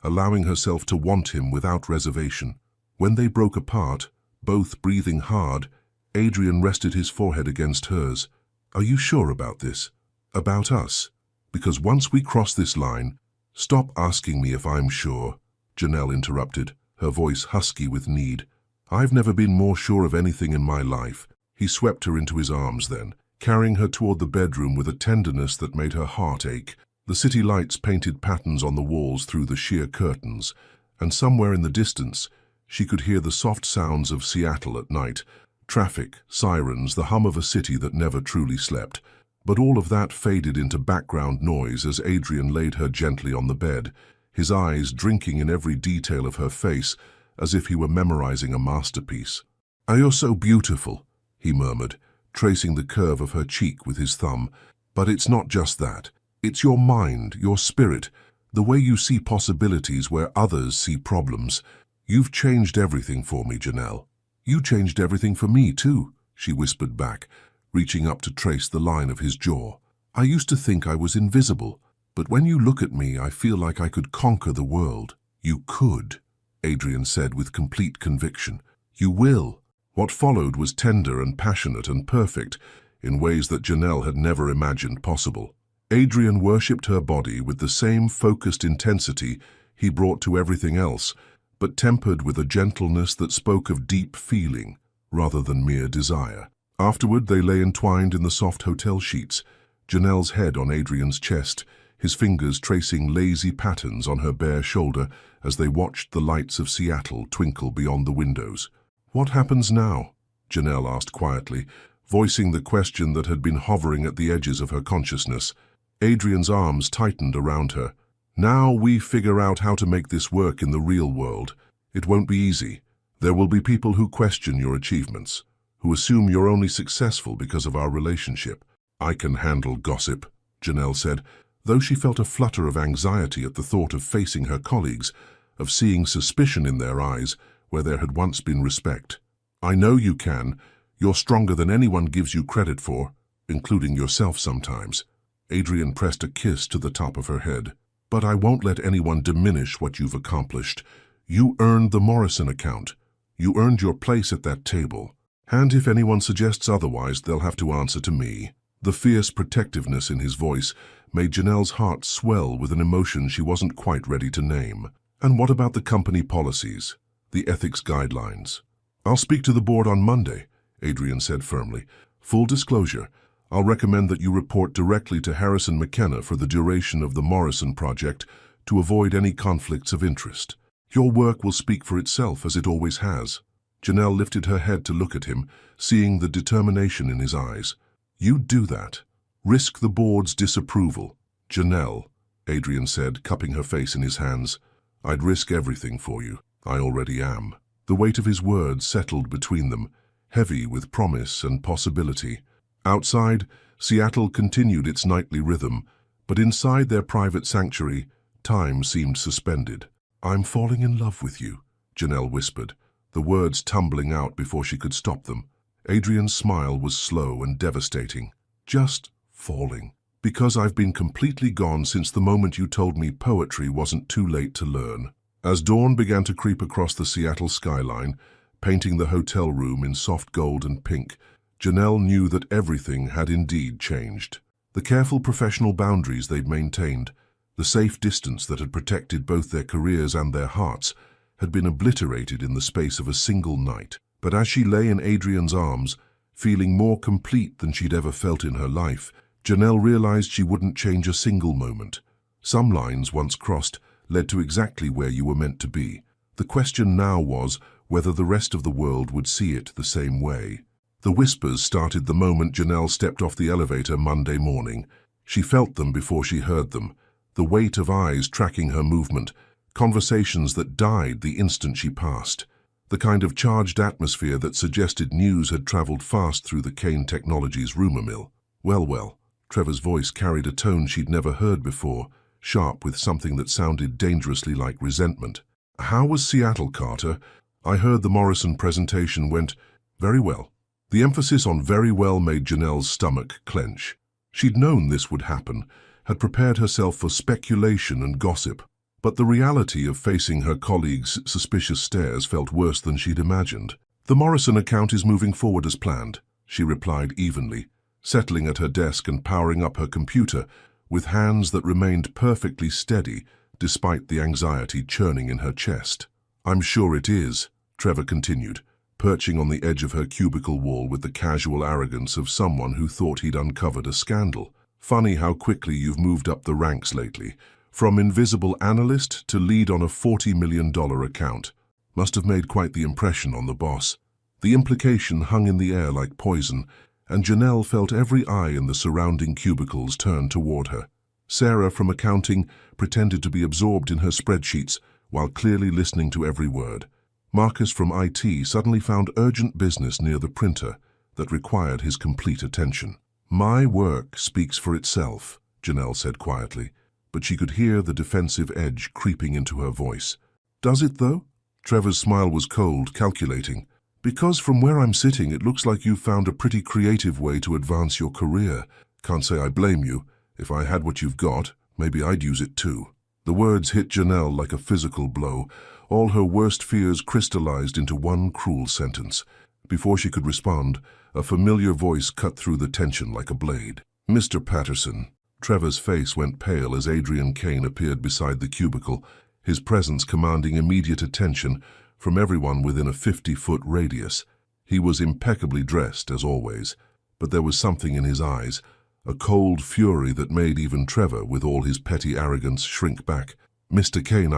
allowing herself to want him without reservation. When they broke apart, both breathing hard, Adrian rested his forehead against hers. Are you sure about this? About us? Because once we cross this line— Stop asking me if I'm sure, Janelle interrupted, her voice husky with need. I've never been more sure of anything in my life. He swept her into his arms then, carrying her toward the bedroom with a tenderness that made her heart ache. The city lights painted patterns on the walls through the sheer curtains, and somewhere in the distance she could hear the soft sounds of Seattle at night, traffic, sirens, the hum of a city that never truly slept. But all of that faded into background noise as Adrian laid her gently on the bed, his eyes drinking in every detail of her face as if he were memorizing a masterpiece. "You're so beautiful," he murmured, tracing the curve of her cheek with his thumb. "But it's not just that. It's your mind, your spirit, the way you see possibilities where others see problems. You've changed everything for me, Janelle." "You changed everything for me, too," she whispered back, reaching up to trace the line of his jaw. "I used to think I was invisible, but when you look at me, I feel like I could conquer the world." "You could," Adrian said with complete conviction. "You will." What followed was tender and passionate and perfect in ways that Janelle had never imagined possible. Adrian worshipped her body with the same focused intensity he brought to everything else, but tempered with a gentleness that spoke of deep feeling rather than mere desire. Afterward, they lay entwined in the soft hotel sheets, Janelle's head on Adrian's chest, his fingers tracing lazy patterns on her bare shoulder as they watched the lights of Seattle twinkle beyond the windows. "What happens now?" Janelle asked quietly, voicing the question that had been hovering at the edges of her consciousness. Adrian's arms tightened around her. "Now we figure out how to make this work in the real world. It won't be easy. There will be people who question your achievements, who assume you're only successful because of our relationship." "I can handle gossip," Janelle said, though she felt a flutter of anxiety at the thought of facing her colleagues, of seeing suspicion in their eyes where there had once been respect. "I know you can. You're stronger than anyone gives you credit for, including yourself sometimes." Adrian pressed a kiss to the top of her head. "But I won't let anyone diminish what you've accomplished. You earned the Morrison account. You earned your place at that table. And if anyone suggests otherwise, they'll have to answer to me." The fierce protectiveness in his voice made Janelle's heart swell with an emotion she wasn't quite ready to name. "And what about the company policies, the ethics guidelines?" "I'll speak to the board on Monday," Adrian said firmly. "Full disclosure, I'll recommend that you report directly to Harrison McKenna for the duration of the Morrison project to avoid any conflicts of interest. Your work will speak for itself, as it always has." Janelle lifted her head to look at him, seeing the determination in his eyes. "You'd do that? Risk the board's disapproval?" "Janelle," Adrian said, cupping her face in his hands, "I'd risk everything for you. I already am." The weight of his words settled between them, heavy with promise and possibility. Outside, Seattle continued its nightly rhythm, but inside their private sanctuary, time seemed suspended. "I'm falling in love with you," Janelle whispered, the words tumbling out before she could stop them. Adrian's smile was slow and devastating. "Just falling. Because I've been completely gone since the moment you told me poetry wasn't too late to learn." As dawn began to creep across the Seattle skyline, painting the hotel room in soft gold and pink, Janelle knew that everything had indeed changed. The careful professional boundaries they'd maintained, the safe distance that had protected both their careers and their hearts, had been obliterated in the space of a single night. But as she lay in Adrian's arms, feeling more complete than she'd ever felt in her life, Janelle realized she wouldn't change a single moment. Some lines, once crossed, led to exactly where you were meant to be. The question now was whether the rest of the world would see it the same way. The whispers started the moment Janelle stepped off the elevator Monday morning. She felt them before she heard them, the weight of eyes tracking her movement, conversations that died the instant she passed, the kind of charged atmosphere that suggested news had traveled fast through the Kane Technologies rumor mill. Well, Trevor's voice carried a tone she'd never heard before, sharp with something that sounded dangerously like resentment. How was Seattle, Carter? I heard the Morrison presentation went very well. The emphasis on very well made Janelle's stomach clench. She'd known this would happen, had prepared herself for speculation and gossip, but the reality of facing her colleagues' suspicious stares felt worse than she'd imagined. The Morrison account is moving forward as planned, she replied evenly, settling at her desk and powering up her computer with hands that remained perfectly steady despite the anxiety churning in her chest. I'm sure it is, Trevor continued, perching on the edge of her cubicle wall with the casual arrogance of someone who thought he'd uncovered a scandal. Funny how quickly you've moved up the ranks lately, from invisible analyst to lead on a $40 million account. Must have made quite the impression on the boss. The implication hung in the air like poison, and Janelle felt every eye in the surrounding cubicles turn toward her. Sarah from accounting pretended to be absorbed in her spreadsheets while clearly listening to every word. Marcus from IT suddenly found urgent business near the printer that required his complete attention. My work speaks for itself, Janelle said quietly, but she could hear the defensive edge creeping into her voice. Does it, though? Trevor's smile was cold, calculating. Because from where I'm sitting, it looks like you've found a pretty creative way to advance your career. Can't say I blame you. If I had what you've got, maybe I'd use it too. The words hit Janelle like a physical blow. All her worst fears crystallized into one cruel sentence. Before she could respond, a familiar voice cut through the tension like a blade. Mr. Patterson. Trevor's face went pale as Adrian Kane appeared beside the cubicle, his presence commanding immediate attention from everyone within a 50-foot radius. He was impeccably dressed, as always, but there was something in his eyes, a cold fury that made even Trevor, with all his petty arrogance, shrink back. Mr. Kane,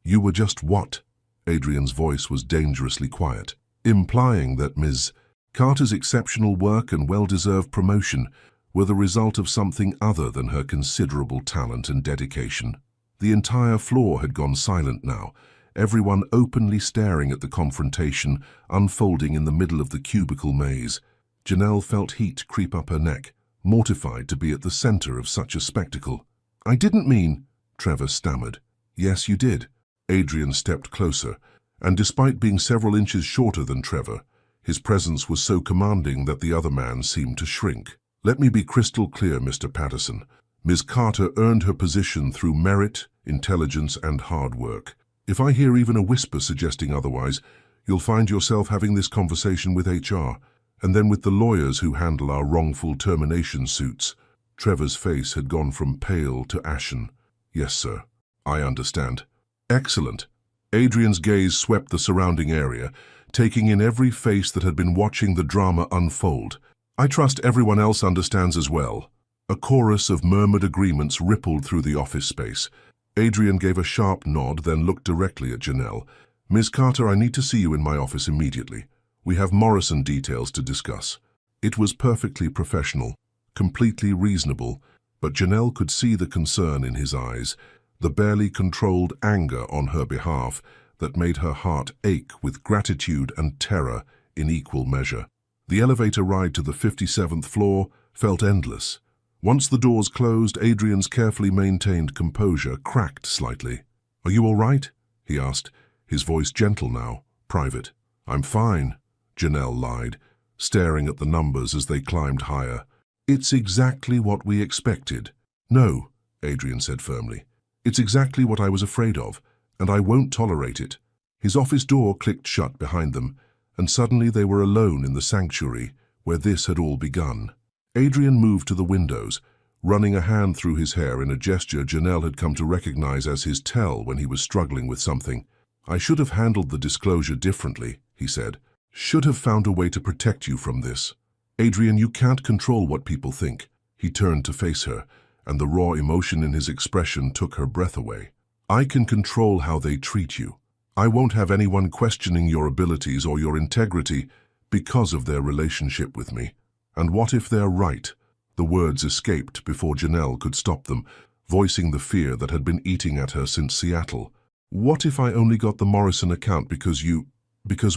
You were just what? Adrian's voice was dangerously quiet, implying that Ms. Carter's exceptional work and well-deserved promotion were the result of something other than her considerable talent and dedication. The entire floor had gone silent now, everyone openly staring at the confrontation unfolding in the middle of the cubicle maze. Janelle felt heat creep up her neck, mortified to be at the center of such a spectacle. I didn't mean, Trevor stammered. Yes, you did. Adrian stepped closer, and despite being several inches shorter than Trevor, his presence was so commanding that the other man seemed to shrink. Let me be crystal clear, Mr. Patterson. Ms. Carter earned her position through merit, intelligence, and hard work. If I hear even a whisper suggesting otherwise, you'll find yourself having this conversation with HR, and then with the lawyers who handle our wrongful termination suits. Trevor's face had gone from pale to ashen. Yes, sir. I understand. Excellent. Adrian's gaze swept the surrounding area, taking in every face that had been watching the drama unfold. I trust everyone else understands as well. A chorus of murmured agreements rippled through the office space. Adrian gave a sharp nod, then looked directly at Janelle. Ms. Carter, I need to see you in my office immediately. We have Morrison details to discuss. It was perfectly professional, completely reasonable, but Janelle could see the concern in his eyes, the barely controlled anger on her behalf that made her heart ache with gratitude and terror in equal measure. The elevator ride to the 57th floor felt endless. Once the doors closed, Adrian's carefully maintained composure cracked slightly. Are you all right? He asked, his voice gentle now, private. I'm fine, Janelle lied, staring at the numbers as they climbed higher. It's exactly what we expected. No, Adrian said firmly. It's exactly what I was afraid of, and I won't tolerate it. His office door clicked shut behind them, and suddenly they were alone in the sanctuary where this had all begun. Adrian moved to the windows, running a hand through his hair in a gesture Janelle had come to recognize as his tell when he was struggling with something. I should have handled the disclosure differently, he said. Should have found a way to protect you from this. Adrian, you can't control what people think. He turned to face her, and the raw emotion in his expression took her breath away. I can control how they treat you. I won't have anyone questioning your abilities or your integrity because of their relationship with me. And what if they're right? The words escaped before Janelle could stop them, voicing the fear that had been eating at her since Seattle. What if I only got the Morrison account because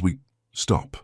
we... Stop.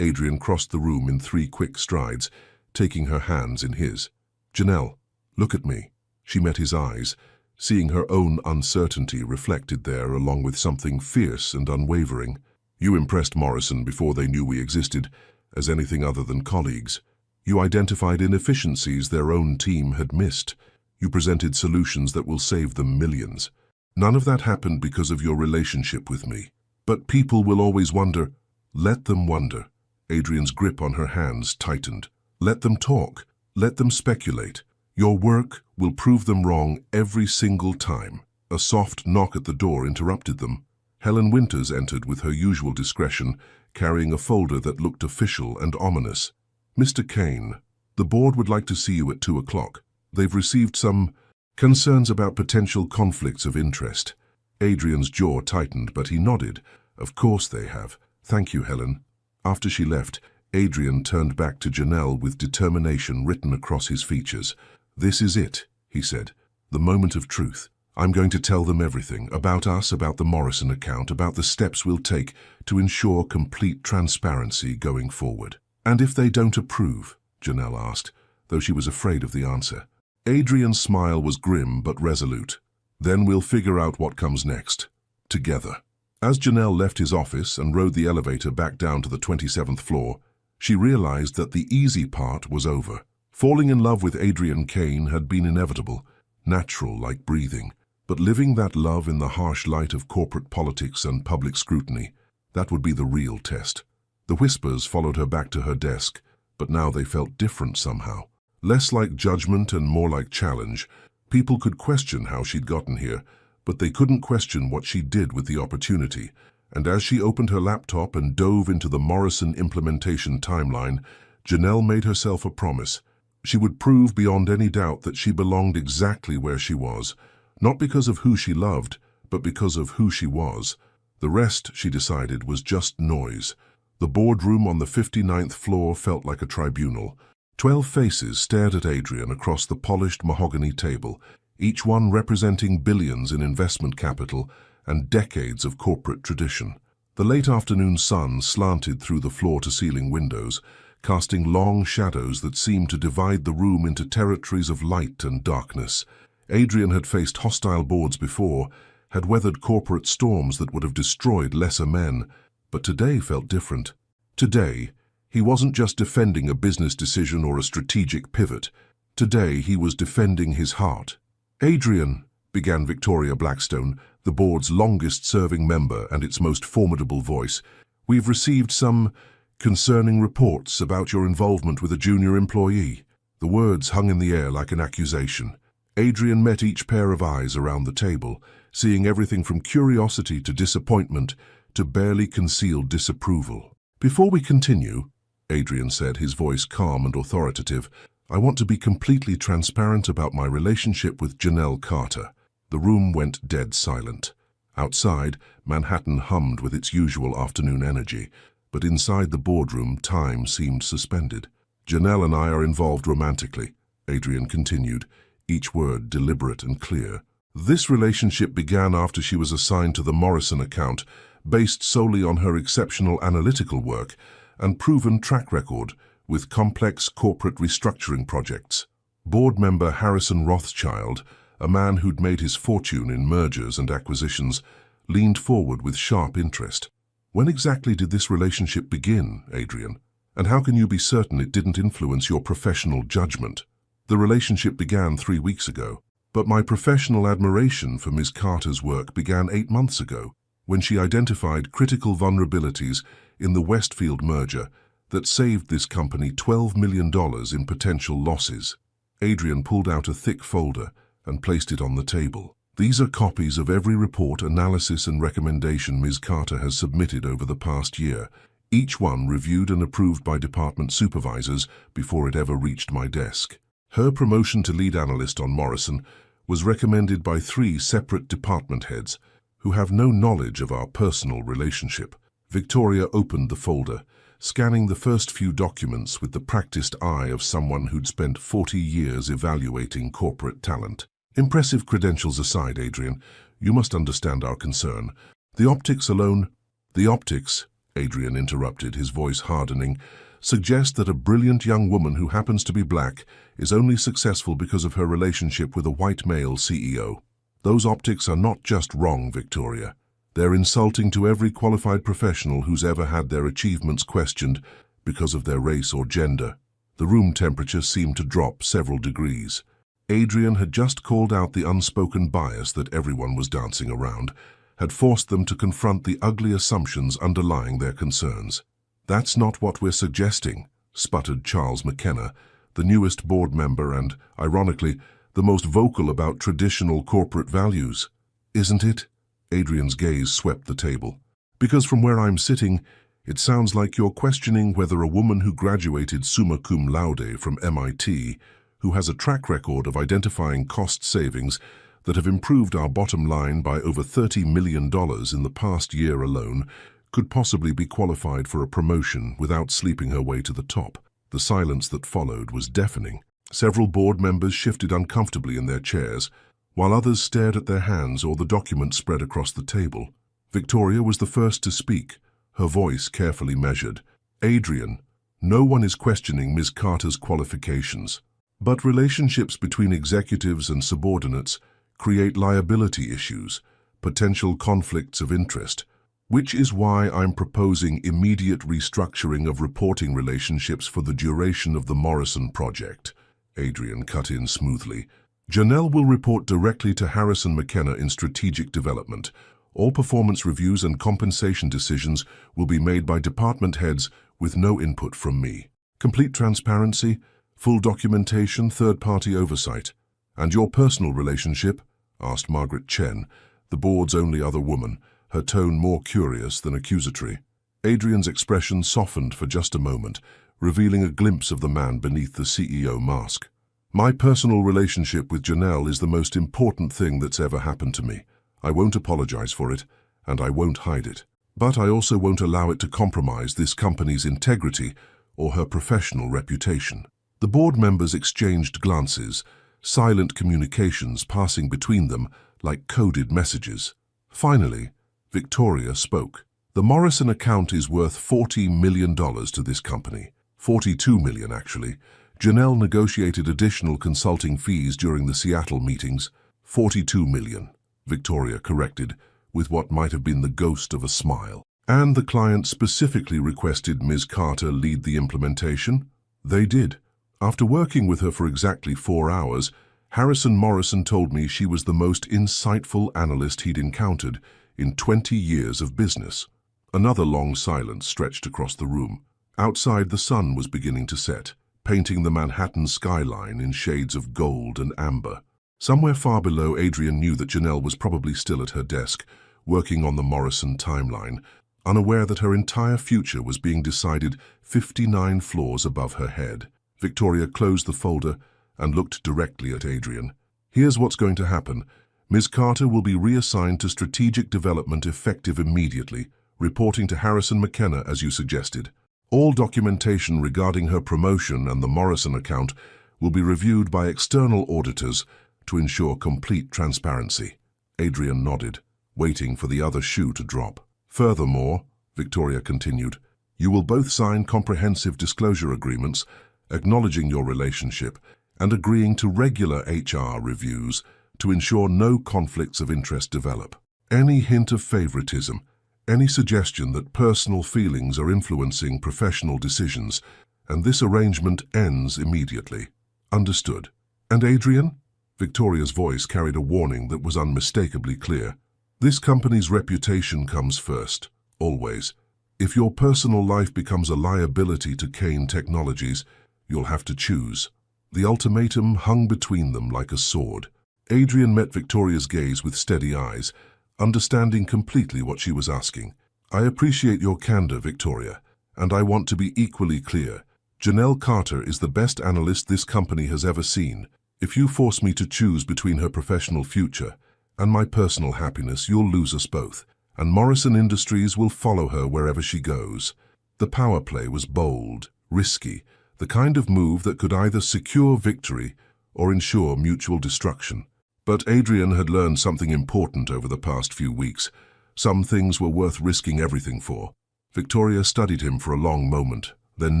Adrian crossed the room in 3 quick strides, taking her hands in his. Janelle, look at me. She met his eyes, seeing her own uncertainty reflected there along with something fierce and unwavering. You impressed Morrison before they knew we existed as anything other than colleagues. You identified inefficiencies their own team had missed. You presented solutions that will save them millions. None of that happened because of your relationship with me. But people will always wonder. Let them wonder. Adrian's grip on her hands tightened. Let them talk. Let them speculate. Your work will prove them wrong every single time. A soft knock at the door interrupted them. Helen Winters entered with her usual discretion, carrying a folder that looked official and ominous. Mr. Kane, the board would like to see you at 2 o'clock. They've received some concerns about potential conflicts of interest. Adrian's jaw tightened, but he nodded. Of course they have. Thank you, Helen. After she left, Adrian turned back to Janelle with determination written across his features. This is it, he said. The moment of truth. I'm going to tell them everything, about us, about the Morrison account, about the steps we'll take to ensure complete transparency going forward. And if they don't approve? Janelle asked, though she was afraid of the answer. Adrian's smile was grim but resolute. Then we'll figure out what comes next. Together. As Janelle left his office and rode the elevator back down to the 27th floor, she realized that the easy part was over. Falling in love with Adrian Kane had been inevitable, natural like breathing. But living that love in the harsh light of corporate politics and public scrutiny, that would be the real test. The whispers followed her back to her desk, but now they felt different somehow. Less like judgment and more like challenge. People could question how she'd gotten here, but they couldn't question what she did with the opportunity. And as she opened her laptop and dove into the Morrison implementation timeline, Janelle made herself a promise. She would prove beyond any doubt that she belonged exactly where she was, not because of who she loved, but because of who she was. The rest, she decided, was just noise. The boardroom on the 59th floor felt like a tribunal. 12 faces stared at Adrian across the polished mahogany table, each one representing billions in investment capital and decades of corporate tradition. The late afternoon sun slanted through the floor-to-ceiling windows, casting long shadows that seemed to divide the room into territories of light and darkness. Adrian had faced hostile boards before, had weathered corporate storms that would have destroyed lesser men, but today felt different. Today, he wasn't just defending a business decision or a strategic pivot. Today, he was defending his heart. Adrian, began Victoria Blackstone, the board's longest-serving member and its most formidable voice, we've received some concerning reports about your involvement with a junior employee. The words hung in the air like an accusation. Adrian met each pair of eyes around the table, seeing everything from curiosity to disappointment to barely concealed disapproval. Before we continue, Adrian said, his voice calm and authoritative, I want to be completely transparent about my relationship with Janelle Carter. The room went dead silent. Outside, Manhattan hummed with its usual afternoon energy, but inside the boardroom, time seemed suspended. Janelle and I are involved romantically, Adrian continued, each word deliberate and clear. This relationship began after she was assigned to the Morrison account, based solely on her exceptional analytical work and proven track record with complex corporate restructuring projects. Board member Harrison Rothschild, a man who'd made his fortune in mergers and acquisitions, leaned forward with sharp interest. When exactly did this relationship begin, Adrian? And how can you be certain it didn't influence your professional judgment? The relationship began 3 weeks ago, but my professional admiration for Ms. Carter's work began 8 months ago, when she identified critical vulnerabilities in the Westfield merger that saved this company $12 million in potential losses. Adrian pulled out a thick folder and placed it on the table. These are copies of every report, analysis and recommendation Ms. Carter has submitted over the past year, each one reviewed and approved by department supervisors before it ever reached my desk. Her promotion to lead analyst on Morrison was recommended by 3 separate department heads who have no knowledge of our personal relationship. Victoria opened the folder, scanning the first few documents with the practiced eye of someone who'd spent 40 years evaluating corporate talent. Impressive credentials aside, Adrian, you must understand our concern. The optics alone—" "The optics," Adrian interrupted, his voice hardening, "suggest that a brilliant young woman who happens to be black is only successful because of her relationship with a white male CEO. Those optics are not just wrong, Victoria. They're insulting to every qualified professional who's ever had their achievements questioned because of their race or gender." The room temperature seemed to drop several degrees. Adrian had just called out the unspoken bias that everyone was dancing around, had forced them to confront the ugly assumptions underlying their concerns. "That's not what we're suggesting," sputtered Charles McKenna, the newest board member and, ironically, the most vocal about traditional corporate values. "Isn't it?" Adrian's gaze swept the table. "Because from where I'm sitting, it sounds like you're questioning whether a woman who graduated summa cum laude from MIT, who has a track record of identifying cost savings that have improved our bottom line by over $30 million in the past year alone, could possibly be qualified for a promotion without sleeping her way to the top." The silence that followed was deafening. Several board members shifted uncomfortably in their chairs, while others stared at their hands or the document spread across the table. Victoria was the first to speak, her voice carefully measured. "Adrian, no one is questioning Ms. Carter's qualifications. But relationships between executives and subordinates create liability issues, potential conflicts of interest, which is why I'm proposing immediate restructuring of reporting relationships for the duration of the Morrison project." Adrian cut in smoothly. "Janelle will report directly to Harrison McKenna in strategic development. All performance reviews and compensation decisions will be made by department heads with no input from me. Complete transparency, full documentation, third-party oversight." "And your personal relationship?" asked Margaret Chen, the board's only other woman, her tone more curious than accusatory. Adrian's expression softened for just a moment, revealing a glimpse of the man beneath the CEO mask. "My personal relationship with Janelle is the most important thing that's ever happened to me. I won't apologize for it, and I won't hide it. But I also won't allow it to compromise this company's integrity or her professional reputation." The board members exchanged glances, silent communications passing between them like coded messages. Finally, Victoria spoke. "The Morrison account is worth $40 million to this company. $42 million, actually. Janelle negotiated additional consulting fees during the Seattle meetings. $42 million, Victoria corrected, with what might have been the ghost of a smile. "And the client specifically requested Ms. Carter lead the implementation? They did. After working with her for exactly 4 hours, Harrison Morrison told me she was the most insightful analyst he'd encountered in 20 years of business." Another long silence stretched across the room. Outside, the sun was beginning to set, painting the Manhattan skyline in shades of gold and amber. Somewhere far below, Adrian knew that Janelle was probably still at her desk, working on the Morrison timeline, unaware that her entire future was being decided 59 floors above her head. Victoria closed the folder and looked directly at Adrian. "Here's what's going to happen. Ms. Carter will be reassigned to strategic development effective immediately, reporting to Harrison McKenna as you suggested. All documentation regarding her promotion and the Morrison account will be reviewed by external auditors to ensure complete transparency." Adrian nodded, waiting for the other shoe to drop. "Furthermore," Victoria continued, "you will both sign comprehensive disclosure agreements acknowledging your relationship and agreeing to regular HR reviews to ensure no conflicts of interest develop. Any hint of favoritism, any suggestion that personal feelings are influencing professional decisions, and this arrangement ends immediately. Understood. And Adrian?" Victoria's voice carried a warning that was unmistakably clear. "This company's reputation comes first, always. If your personal life becomes a liability to Kane Technologies, you'll have to choose." The ultimatum hung between them like a sword. Adrian met Victoria's gaze with steady eyes, understanding completely what she was asking. "I appreciate your candor, Victoria, and I want to be equally clear. Janelle Carter is the best analyst this company has ever seen. If you force me to choose between her professional future and my personal happiness, you'll lose us both, and Morrison Industries will follow her wherever she goes." The power play was bold, risky, the kind of move that could either secure victory or ensure mutual destruction. But Adrian had learned something important over the past few weeks. Some things were worth risking everything for. Victoria studied him for a long moment, then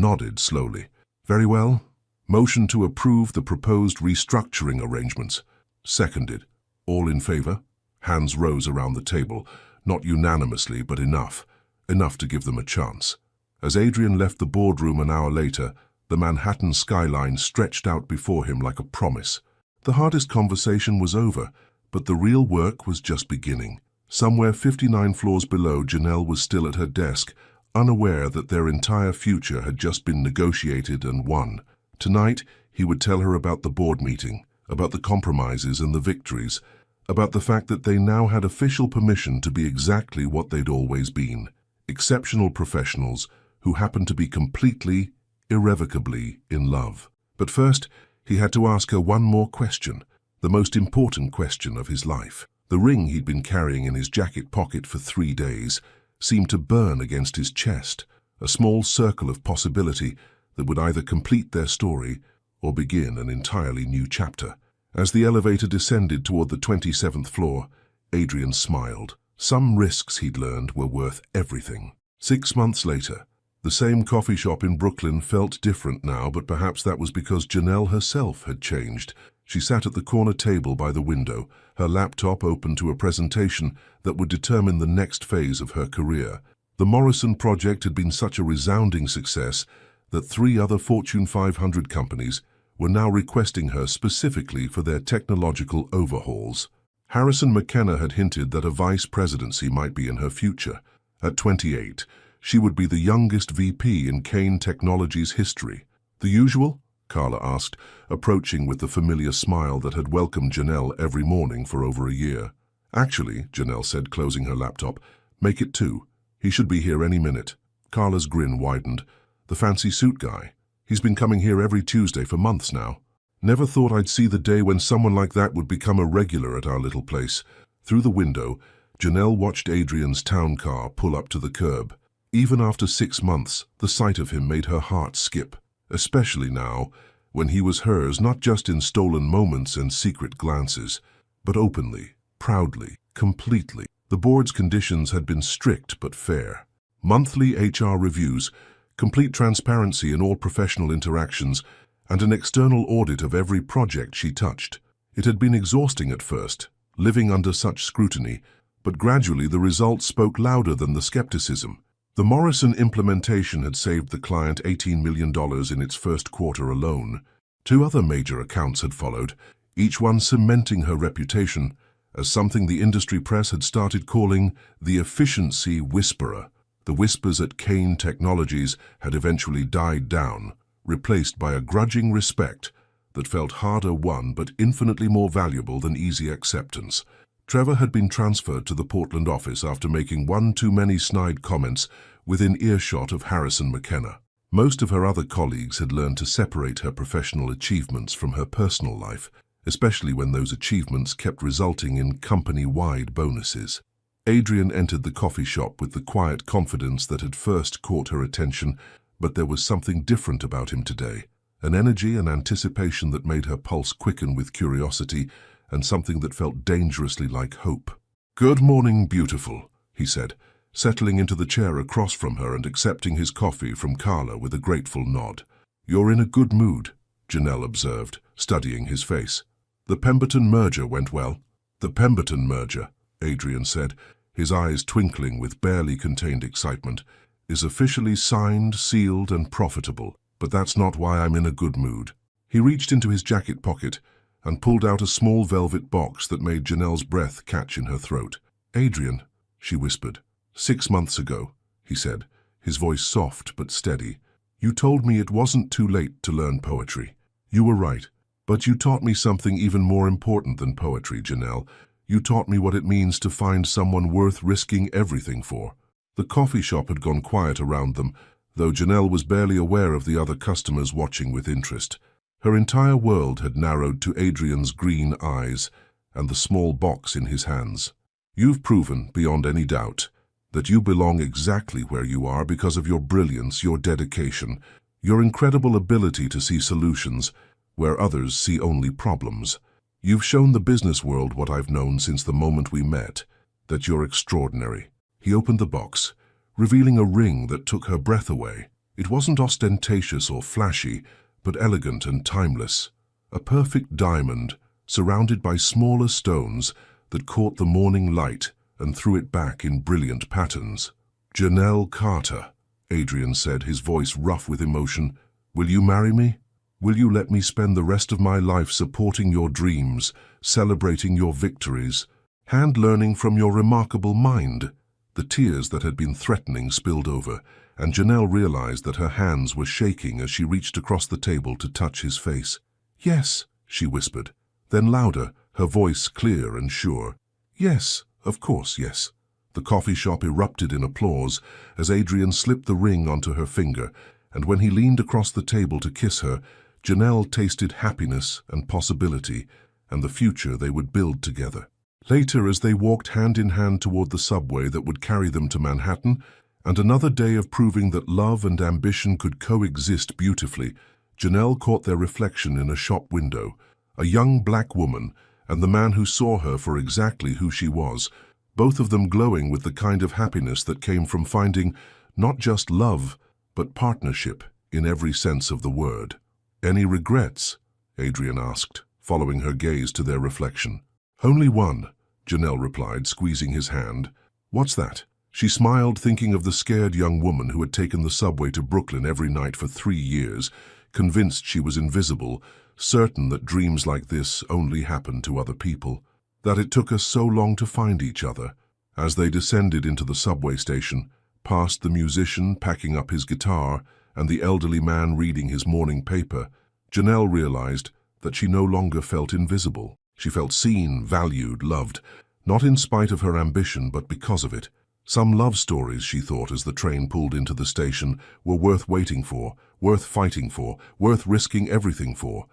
nodded slowly. Very well. Motion to approve the proposed restructuring arrangements. Seconded. All in favor? Hands rose around the table, not unanimously, but enough to give them a chance. As Adrian left the boardroom an hour later, the Manhattan skyline stretched out before him like a promise. The hardest conversation was over, but the real work was just beginning. Somewhere 59 floors below, Janelle was still at her desk, unaware that their entire future had just been negotiated and won. Tonight, he would tell her about the board meeting, about the compromises and the victories, about the fact that they now had official permission to be exactly what they'd always been. Exceptional professionals who happened to be completely, irrevocably in love. But first, he had to ask her one more question, the most important question of his life. The ring he'd been carrying in his jacket pocket for 3 days seemed to burn against his chest, a small circle of possibility that would either complete their story or begin an entirely new chapter. As the elevator descended toward the 27th floor, Adrian smiled. Some risks he'd learned were worth everything. 6 months later, the same coffee shop in Brooklyn felt different now, but perhaps that was because Janelle herself had changed. She sat at the corner table by the window, her laptop open to a presentation that would determine the next phase of her career. The Morrison project had been such a resounding success that 3 other Fortune 500 companies were now requesting her specifically for their technological overhauls. Harrison McKenna had hinted that a vice presidency might be in her future. At 28, she would be the youngest VP in Kane Technologies history. The usual? Carla asked, approaching with the familiar smile that had welcomed Janelle every morning for over a year. Actually, Janelle said, closing her laptop, make it 2. He should be here any minute. Carla's grin widened. The fancy suit guy. He's been coming here every Tuesday for months now. Never thought I'd see the day when someone like that would become a regular at our little place. Through the window, Janelle watched Adrian's town car pull up to the curb. Even after 6 months, the sight of him made her heart skip, especially now, when he was hers not just in stolen moments and secret glances, but openly, proudly, completely. The board's conditions had been strict but fair. Monthly HR reviews, complete transparency in all professional interactions, and an external audit of every project she touched. It had been exhausting at first, living under such scrutiny, but gradually the results spoke louder than the skepticism. The Morrison implementation had saved the client $18 million in its first quarter alone. 2 other major accounts had followed, each one cementing her reputation as something the industry press had started calling the efficiency whisperer. The whispers at Kane Technologies had eventually died down, replaced by a grudging respect that felt harder won but infinitely more valuable than easy acceptance. Trevor had been transferred to the Portland office after making one too many snide comments within earshot of Harrison McKenna. Most of her other colleagues had learned to separate her professional achievements from her personal life, especially when those achievements kept resulting in company-wide bonuses. Adrian entered the coffee shop with the quiet confidence that had first caught her attention, but there was something different about him today, an energy and anticipation that made her pulse quicken with curiosity, and something that felt dangerously like hope. "Good morning, beautiful," he said, settling into the chair across from her and accepting his coffee from Carla with a grateful nod. "You're in a good mood," Janelle observed, studying his face. "The Pemberton merger went well." "The Pemberton merger," Adrian said, his eyes twinkling with barely contained excitement, "is officially signed, sealed, and profitable. But that's not why I'm in a good mood." He reached into his jacket pocket and pulled out a small velvet box that made Janelle's breath catch in her throat. "Adrian," she whispered. "6 months ago," he said, his voice soft but steady, "you told me it wasn't too late to learn poetry. You were right. But you taught me something even more important than poetry, Janelle. You taught me what it means to find someone worth risking everything for." The coffee shop had gone quiet around them, though Janelle was barely aware of the other customers watching with interest. Her entire world had narrowed to Adrian's green eyes and the small box in his hands. "You've proven, beyond any doubt, that you belong exactly where you are because of your brilliance, your dedication, your incredible ability to see solutions where others see only problems. You've shown the business world what I've known since the moment we met, that you're extraordinary. He opened the box, revealing a ring that took her breath away. It wasn't ostentatious or flashy, but elegant and timeless. A perfect diamond, surrounded by smaller stones that caught the morning light and threw it back in brilliant patterns. "Janelle Carter," Adrian said, his voice rough with emotion, "will you marry me? Will you let me spend the rest of my life supporting your dreams, celebrating your victories, learning from your remarkable mind?" The tears that had been threatening spilled over, and Janelle realized that her hands were shaking as she reached across the table to touch his face. "Yes," she whispered. Then louder, her voice clear and sure. "Yes, of course, yes." The coffee shop erupted in applause as Adrian slipped the ring onto her finger, and when he leaned across the table to kiss her, Janelle tasted happiness and possibility and the future they would build together. Later, as they walked hand in hand toward the subway that would carry them to Manhattan, and another day of proving that love and ambition could coexist beautifully, Janelle caught their reflection in a shop window, a young black woman and the man who saw her for exactly who she was, both of them glowing with the kind of happiness that came from finding not just love, but partnership in every sense of the word. "Any regrets?" Adrian asked, following her gaze to their reflection. "Only one," Janelle replied, squeezing his hand. "What's that?" She smiled, thinking of the scared young woman who had taken the subway to Brooklyn every night for 3 years, convinced she was invisible, certain that dreams like this only happened to other people, that it took us so long to find each other. As they descended into the subway station, past the musician packing up his guitar and the elderly man reading his morning paper, Janelle realized that she no longer felt invisible. She felt seen, valued, loved, not in spite of her ambition, but because of it. Some love stories, she thought as the train pulled into the station, were worth waiting for, worth fighting for, worth risking everything for.